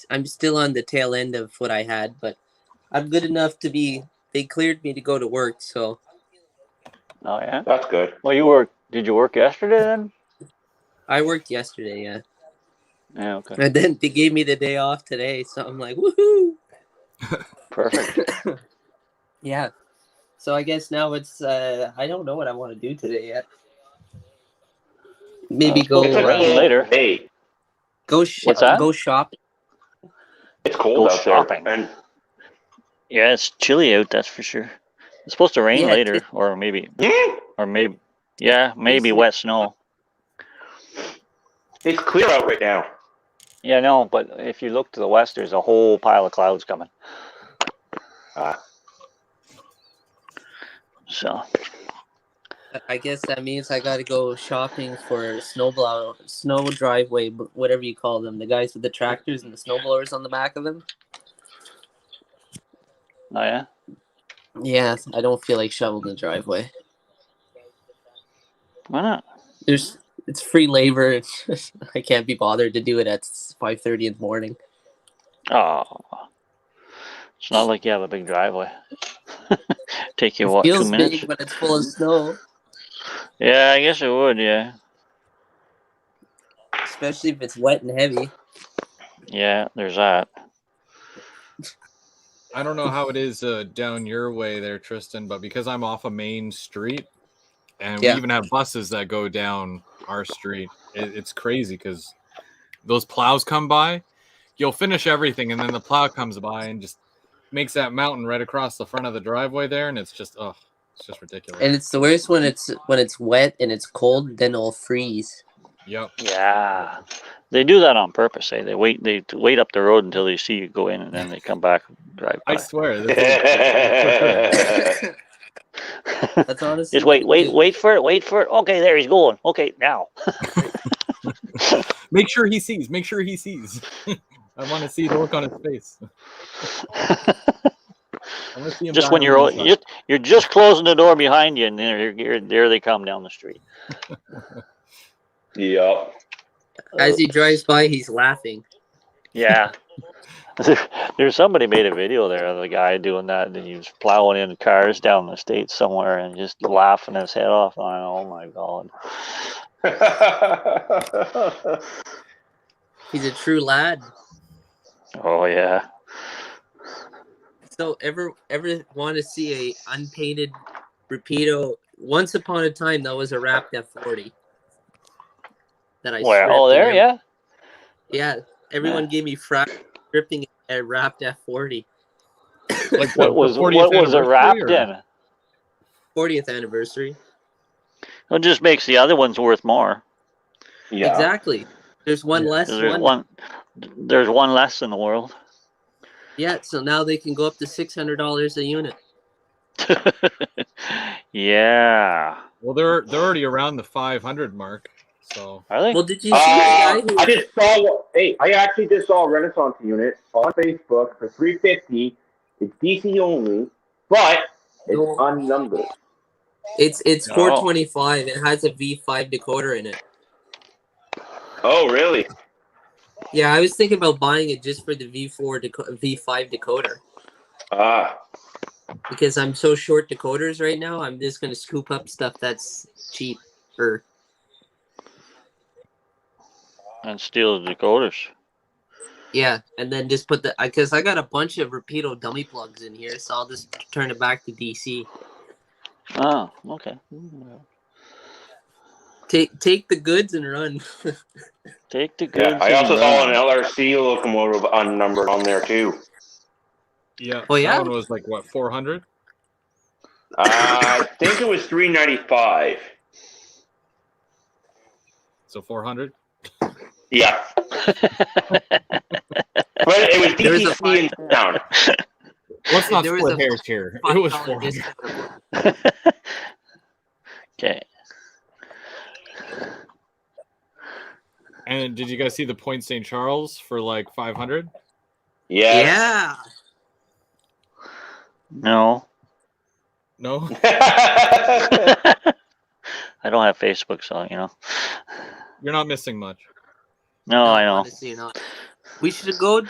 I'm still on the tail end of what I had, but I'm good enough to be. They cleared me to go to work, so Oh yeah. That's good. Well, you work. Did you work yesterday then? I worked yesterday, yeah. Yeah. Okay. And then they gave me the day off today, so I'm like, woohoo! Perfect. Yeah. So I guess now it's I don't know what I want to do today yet. Maybe It's supposed It's to a rain cool later. day. What's that? go shopping. It's cold Go out shopping. there. And Yeah, it's chilly out. That's for sure. It's supposed to rain Yeah, later, or maybe, yeah, maybe It's- wet snow. it's clear out right now. Yeah, no, but if you look to the west, there's a whole pile of clouds coming. So I guess that means I got to go shopping for snow driveway, whatever you call them, the guys with the tractors and the snow blowers on the back of them. oh yeah, Yeah, I don't feel like shoveling the driveway. why not? It's free labor. I can't be bothered to do it at 5:30 in the morning. Oh, it's not like you have a big driveway. Take you It what, 2 feels minutes? big, but it's full of snow, Yeah, I guess it would. Yeah, especially if it's wet and heavy. yeah. There's that. I don't know how it is down your way there, Tristan, but because I'm off a main street, and Yeah. we even have buses that go down our street, it's crazy because those plows come by. You'll finish everything, and then the plow comes by and just makes that mountain right across the front of the driveway there, and it's just it's just ridiculous. And it's the worst when it's wet and it's cold, then it'll freeze. Yep. Yeah, they do that on purpose. They wait up the road until they see you go in, and then they come back and drive by. I swear. That's so good. That's honestly Just wait for it. Okay, there he's going. Okay, now. Make sure he sees. I want to see the look on his face. I want to see him Just die when on the inside. you're just closing the door behind you, and there they come down the street. Yep. As he drives by, he's laughing. Yeah. There's somebody made a video there of the guy doing that, and he was plowing in cars down the state somewhere and just laughing his head off. Oh my god. He's a true lad. Oh yeah. So ever want to see a unpainted Rapido? Once upon a time, that was a wrapped F40 that I Where? stripped. Oh, there, yeah. Yeah, everyone gave me stripping a wrapped F40. Like What was it wrapped in? 40th anniversary. It just makes the other ones worth more. Yeah. Exactly. There's one less. There's one less in the world. Yeah, so now they can go up to $600 a unit. Yeah. Well, they're already around the 500 mark. So Are they? Well, did you see the guy who? I actually just saw a Renaissance unit on Facebook for $350. It's DC only, but it's unnumbered. It's 425. It has a V5 decoder in it. Oh, really? Yeah, I was thinking about buying it just for the V5 decoder. Because I'm so short decoders right now, I'm just gonna scoop up stuff that's cheaper. And steal the decoders. Yeah, and then just put because I got a bunch of Rapido dummy plugs in here, so I'll just turn it back to DC. Oh, okay. Take the goods and run. Take the goods. Yeah, I also and saw an run. LRC locomotive unnumbered on there too. Yeah. Oh, yeah? That one was like what, 400? I think it was 395. So 400. Yeah, but it was There was a DTC in town. Let's not There was split a hairs here. It was $5 400. discount. Okay. And did you guys see the Point St. Charles for like 500? Yes. Yeah. No. No. I don't have Facebook, so you know. You're not missing much. No, I know. Honestly, you're not. We should go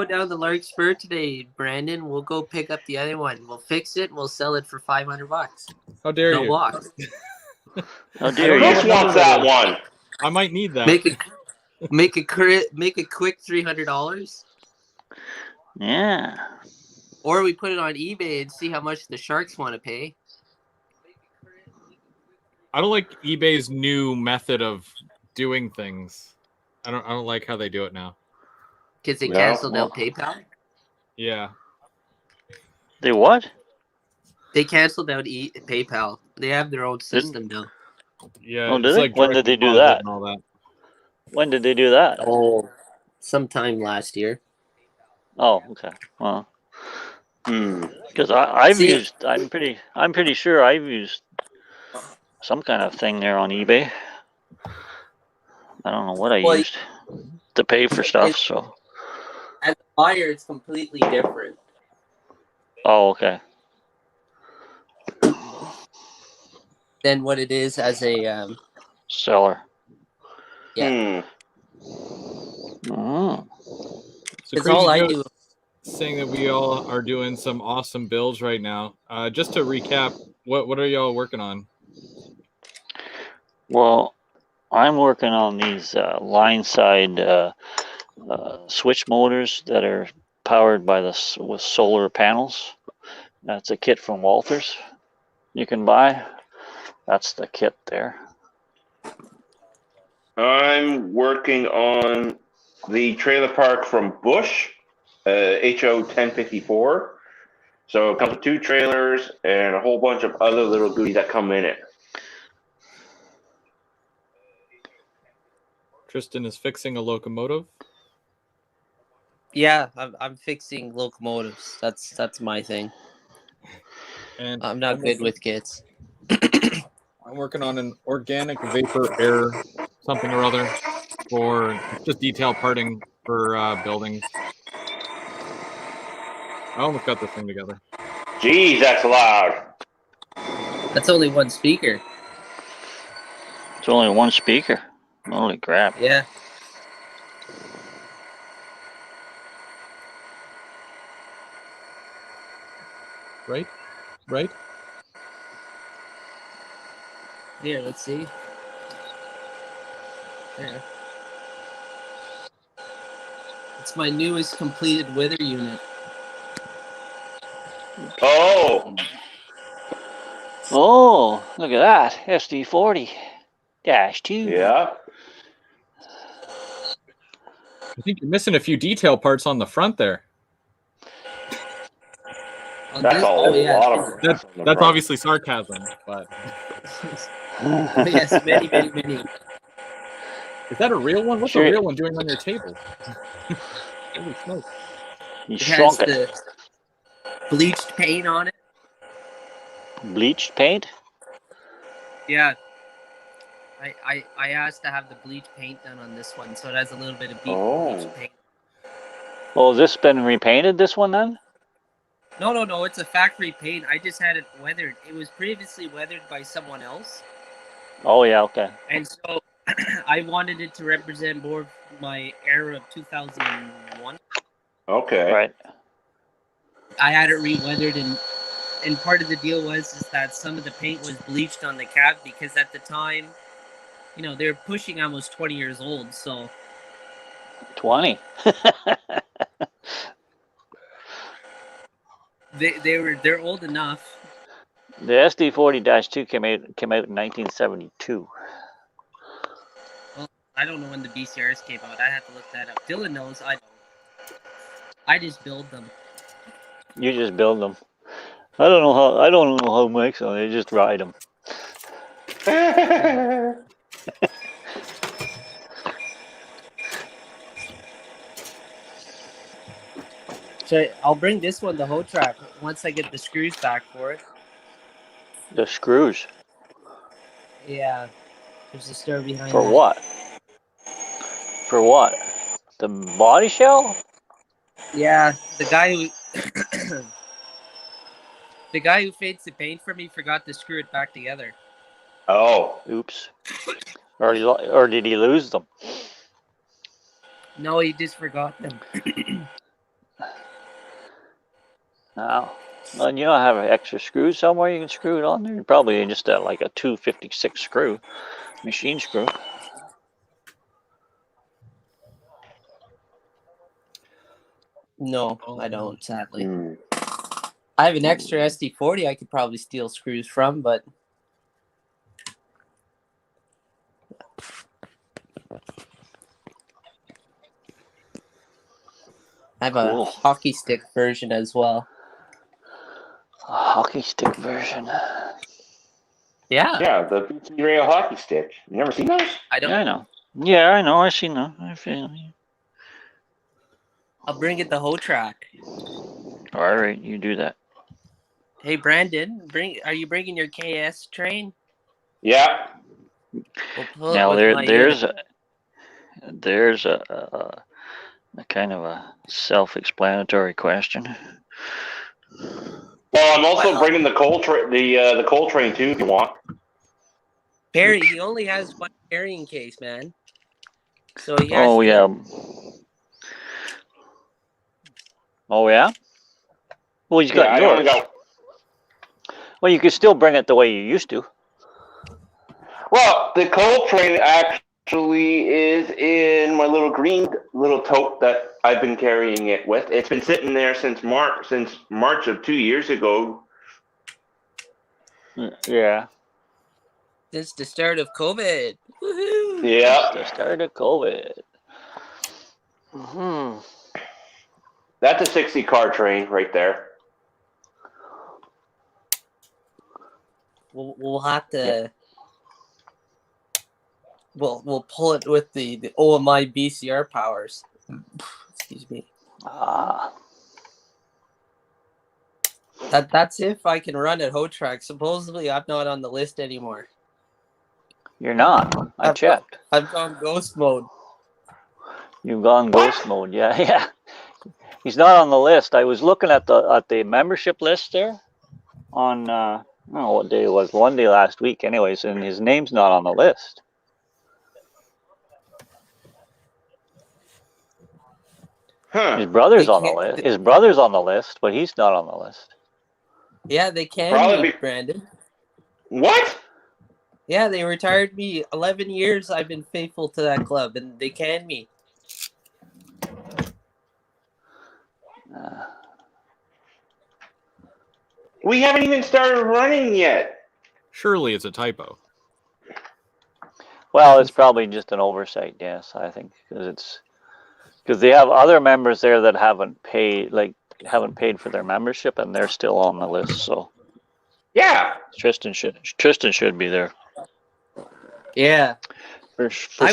down to Larkspur today, Brandon. We'll go pick up the other one. We'll fix it and we'll sell it for $500. How dare No you? box. How dare know you? Chris what wants that one. I might need that. Make a quick $300, Yeah. or we put it on eBay and see how much the Sharks want to pay. I don't like eBay's new method of doing things. I don't like how they do it now. Because they No, canceled well- out PayPal. Yeah. They what? They canceled out PayPal. They have their own system now. Yeah. Oh, did it's they? like When direct did they do deposit that? and all that. When did they do that? Oh, sometime last year. Oh, okay. Well, Hmm. because I've See- used. I'm pretty sure I've used some kind of thing there on eBay. I don't know what I Well, used to pay for stuff. So. As a buyer, it's completely different. Oh, okay. Than what it is as a Seller. Yeah. Oh. So It's all I Crazy do. Joe's saying that we all are doing some awesome builds right now. Just to recap, what are y'all working on? Well, I'm working on these line side switch motors that are powered by with solar panels. That's a kit from Walters you can buy. That's the kit there. I'm working on the trailer park from Bush, HO 1054. So it comes with 2 trailers and a whole bunch of other little goodies that come in it. Tristan is fixing a locomotive. Yeah, I'm fixing locomotives. That's my thing. And I'm not good with kits. I'm working on an organic vapor air something or other for just detail parting for buildings. I almost got this thing together. Jeez, that's loud. That's only one speaker. It's only one speaker. Holy crap. Yeah. Right? Right? Here, let's see. There. It's my newest completed wither unit. Oh, Oh, look at that. SD40-2. yeah. I think you're missing a few detail parts on the front there. That's a lot of That's obviously sarcasm, but Oh, yes, many. is that a real one? What's Sure. a real one doing on your table? Holy smoke. You It has shrunk it. the bleached paint on it. Bleached paint? Yeah. I asked to have the bleach paint done on this one, so it has a little bit of bleach paint. Oh, has this been repainted, this one then? No, it's a factory paint. I just had it weathered. It was previously weathered by someone else. Oh, yeah, okay. And so I wanted it to represent more of my era of 2001. Okay. Right. I had it re-weathered, and part of the deal is that some of the paint was bleached on the cab because at the time, they're pushing almost 20 years old, so 20. they're old enough. The SD40-2 came out in 1972. I don't know when the BCRs came out. I have to look that up. Dylan knows. I don't. I just build them. You just build them. I don't know how Mike's on. They just ride them. So I'll bring this one to Hoe Track once I get the screws back for it. The screws. Yeah. There's a story behind For that. what? For what? The body shell? Yeah, the guy who the guy who fades the paint for me forgot to screw it back together. Oh, Oops. Or did he lose them? No, he just forgot them. No. Well, you don't have an extra screw somewhere you can screw it on there? Probably just like a 256 screw, machine screw. No, I don't, sadly. hmm. I have an extra SD40 I could probably steal screws from, but I have Cool. a hockey stick version as well. A hockey stick version. Yeah, Yeah, the PC Rail hockey stick. You never seen those? I don't. Yeah, I know. Yeah, I know. I seen them. I feel. I'll bring it to Hoe Track. All right, you do that. Hey, Brandon, are you bringing your KS train? Yeah. We'll pull Now it with my unit. there's a kind of a self-explanatory question. Well, I'm also Well, bringing the coal train too, if you want. Perry, he only has one carrying case, man. So he has Oh to, yeah. Oh yeah. Well, he's got I yours. only got. Well, you could still bring it the way you used to. Well, the coal train actually is in my little green little tote that I've been carrying it with. It's been sitting there since March of 2 years ago. Yeah. since the start of COVID. Woohoo! Yeah. The start of COVID. Hmm. That's a 60 car train right there. We'll have to. We'll pull it with the OMI BCR powers. Excuse me. That's if I can run at Hoe Track. Supposedly I'm not on the list anymore. You're not. I checked. I've gone ghost mode. You've gone ghost mode. Yeah, yeah. He's not on the list. I was looking at the membership list there on I don't know what day it was. One day last week, anyways, and his name's not on the list. Huh. His brother's on the list. His brother's on the list, but he's not on the list. Yeah, they canned Probably me, Brandon. What? Yeah, they retired me. 11 years I've been faithful to that club, and they canned me. We haven't even started running yet. Surely it's a typo. Well, it's probably just an oversight, yes, I think, because they have other members there that haven't paid for their membership, and they're still on the list. So Yeah. Tristan should be there. Yeah, For sure.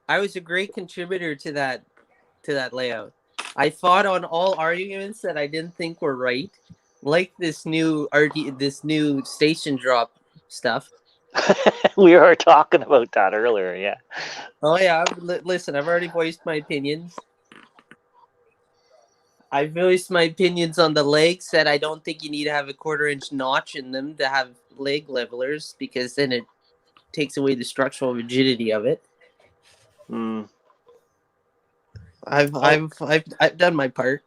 I was a great contributor to that layout. I fought on all arguments that I didn't think were right, like this new station drop stuff. We were talking about that earlier, yeah. Oh yeah, listen, I've already voiced my opinions. I voiced my opinions on the legs, that I don't think you need to have a 1/4-inch notch in them to have leg levelers, because then it takes away the structural rigidity of it. I've done my part.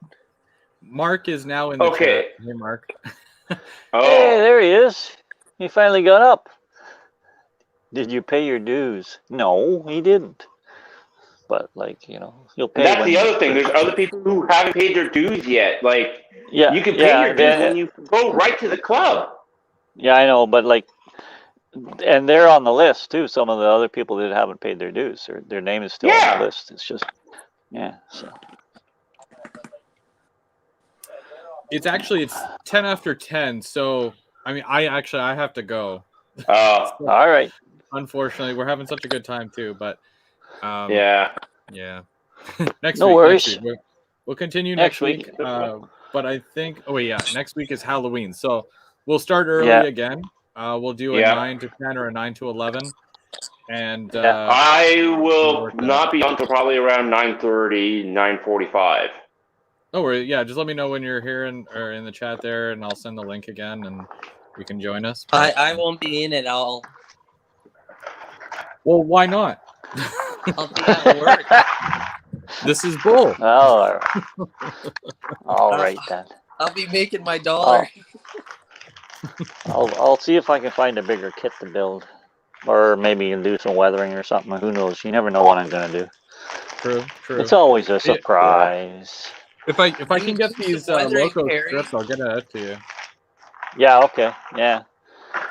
Mark is now in the Okay. chat. Hey, Mark. Oh. Hey, there he is. He finally got up. Did you pay your dues? No, he didn't. But you'll pay. That's the other thing. There's other people who haven't paid their dues yet. You can pay your dues when you go right to the club. Yeah, I know, but and they're on the list too. Some of the other people that haven't paid their dues, their name is still on the list. It's just, yeah. So It's 10 after 10. So I mean, I have to go. Oh, all right. Unfortunately, we're having such a good time too. But yeah. next No week. worries. Next week. We'll continue Next next week. week. But I think. Oh yeah, next week is Halloween. So we'll start early Yeah. again. We'll do a Yeah. 9 to 10 or a 9 to 11. And Yeah. I will work not be on until probably around 9:30, 9:45. oh, yeah. Just let me know when you're here or in the chat there, and I'll send the link again, and you can join us. But, I won't be in at all. well, why not? I'll be at work. This is bull. Oh, all right then. I'll be making my dollar. I'll see if I can find a bigger kit to build, or maybe do some weathering or something. Who knows? You never know what I'm gonna do. True. It's always a surprise. If I can get these weathering, loco Perry. strips, I'll get it out to you. Yeah. Okay. Yeah.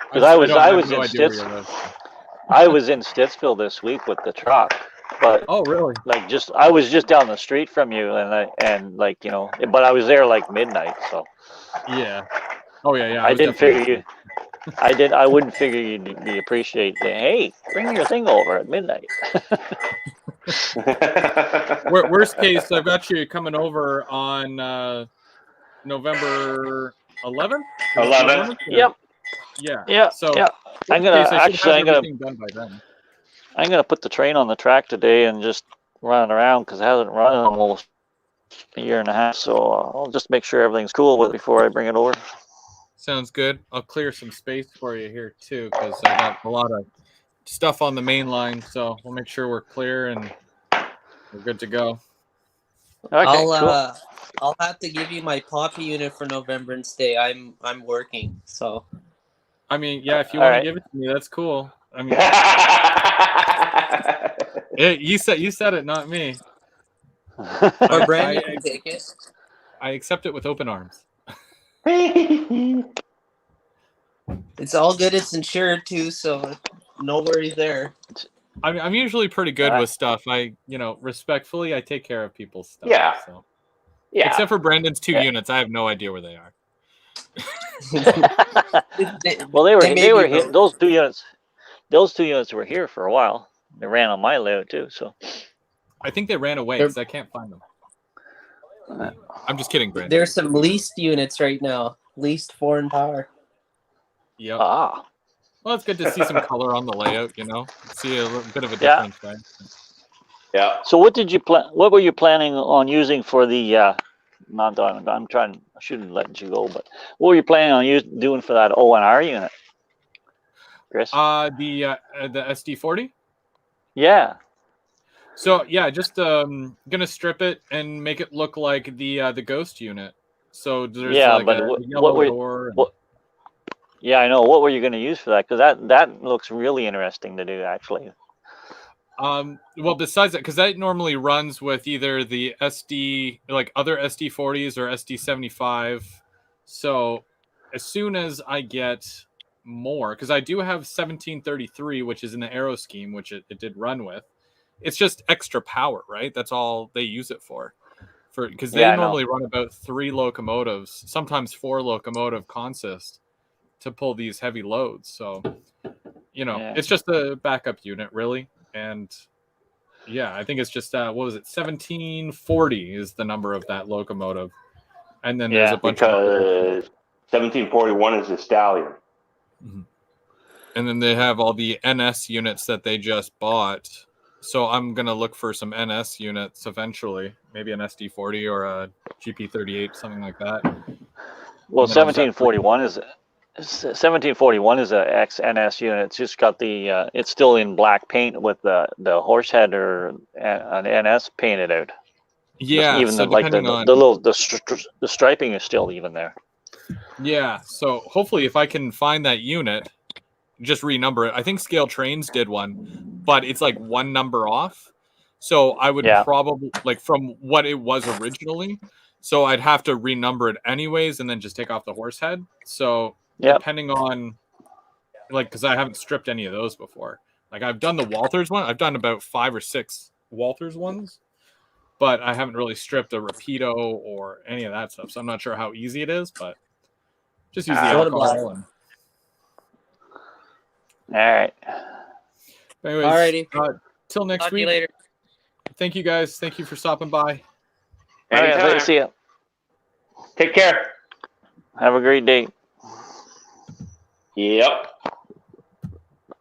Because I was in I was in Stittsville this week with the truck, but oh really? like I was just down the street from you, and like but I was there like midnight, so yeah. Oh yeah. I didn't figure you. I wouldn't figure you'd be appreciate the hey, bring your thing over at midnight. Worst case, I've got you coming over on November 11th. 11th. Yep. Yeah. So yeah. I'm gonna done by then. I'm gonna put the train on the track today and just run it around because it hasn't run in almost a year and a half. So I'll just make sure everything's cool with it before I bring it over. Sounds good. I'll clear some space for you here too, because I got a lot of stuff on the main line. So we'll make sure we're clear and we're good to go. Okay, I'll have to give you my poppy unit for Novembrance Day. I'm working, so. I mean, yeah, if you want to give it to me, that's cool. I mean, you said it, not me. Or Brandon can take it. I accept it with open arms. It's all good. It's insured too, so no worries there. I'm usually pretty good with stuff. Respectfully, I take care of people's stuff. Yeah. So. Yeah. Except for Brandon's 2 units, I have no idea where they are. Well, they were here. Those 2 units. Those 2 units were here for a while. They ran on my layout too. So. I think they ran away because I can't find them. I'm just kidding, Brandon. There's some leased units right now. Leased foreign power. Yep. Ah. Well, it's good to see some color on the layout. See a little bit of a difference, right? Yeah. So what did you plan? What were you planning on using for the? I shouldn't let you go, but what were you planning on doing for that O&R unit, Chris? The SD40. Yeah. So yeah, just gonna strip it and make it look like the Ghost unit. So there's but yellow door. Yeah, I know. What were you going to use for that? Because that looks really interesting to do, actually. Well, besides that, because that normally runs with either the SD, like other SD40s or SD75. So as soon as I get more, because I do have 1733, which is in the Aero scheme, which it did run with. It's just extra power, right? That's all they use it for. Because they normally run about 3 locomotives, sometimes 4 locomotive consist to pull these heavy loads. So, it's just a backup unit, really. And yeah, I think it's just what was it? 1740 is the number of that locomotive. And then there's a bunch of 1741 is the Stallion. Mm-hmm. And then they have all the NS units that they just bought. So I'm going to look for some NS units eventually, maybe an SD40 or a GP38, something like that. Well, 1741 is a ex-NS unit. It's just got the it's still in black paint with the horse head or an NS painted out. Yeah, even so the striping is still even there. Yeah, so hopefully if I can find that unit, just renumber it. I think Scale Trains did one, but it's like 1 number off. So I would probably, like, from what it was originally, so I'd have to renumber it anyways and then just take off the horse head. So depending on like, because I haven't stripped any of those before. Like, I've done the Walters one. I've done about 5 or 6 Walters ones, but I haven't really stripped a Rapido or any of that stuff. So I'm not sure how easy it is, but just use the Soda alcohol. And, All right. anyways, Alrighty. till next Talk to you week. later. Thank you guys. Thank you for stopping by. All right. Anytime. See ya. Take care. Have a great day. Yep.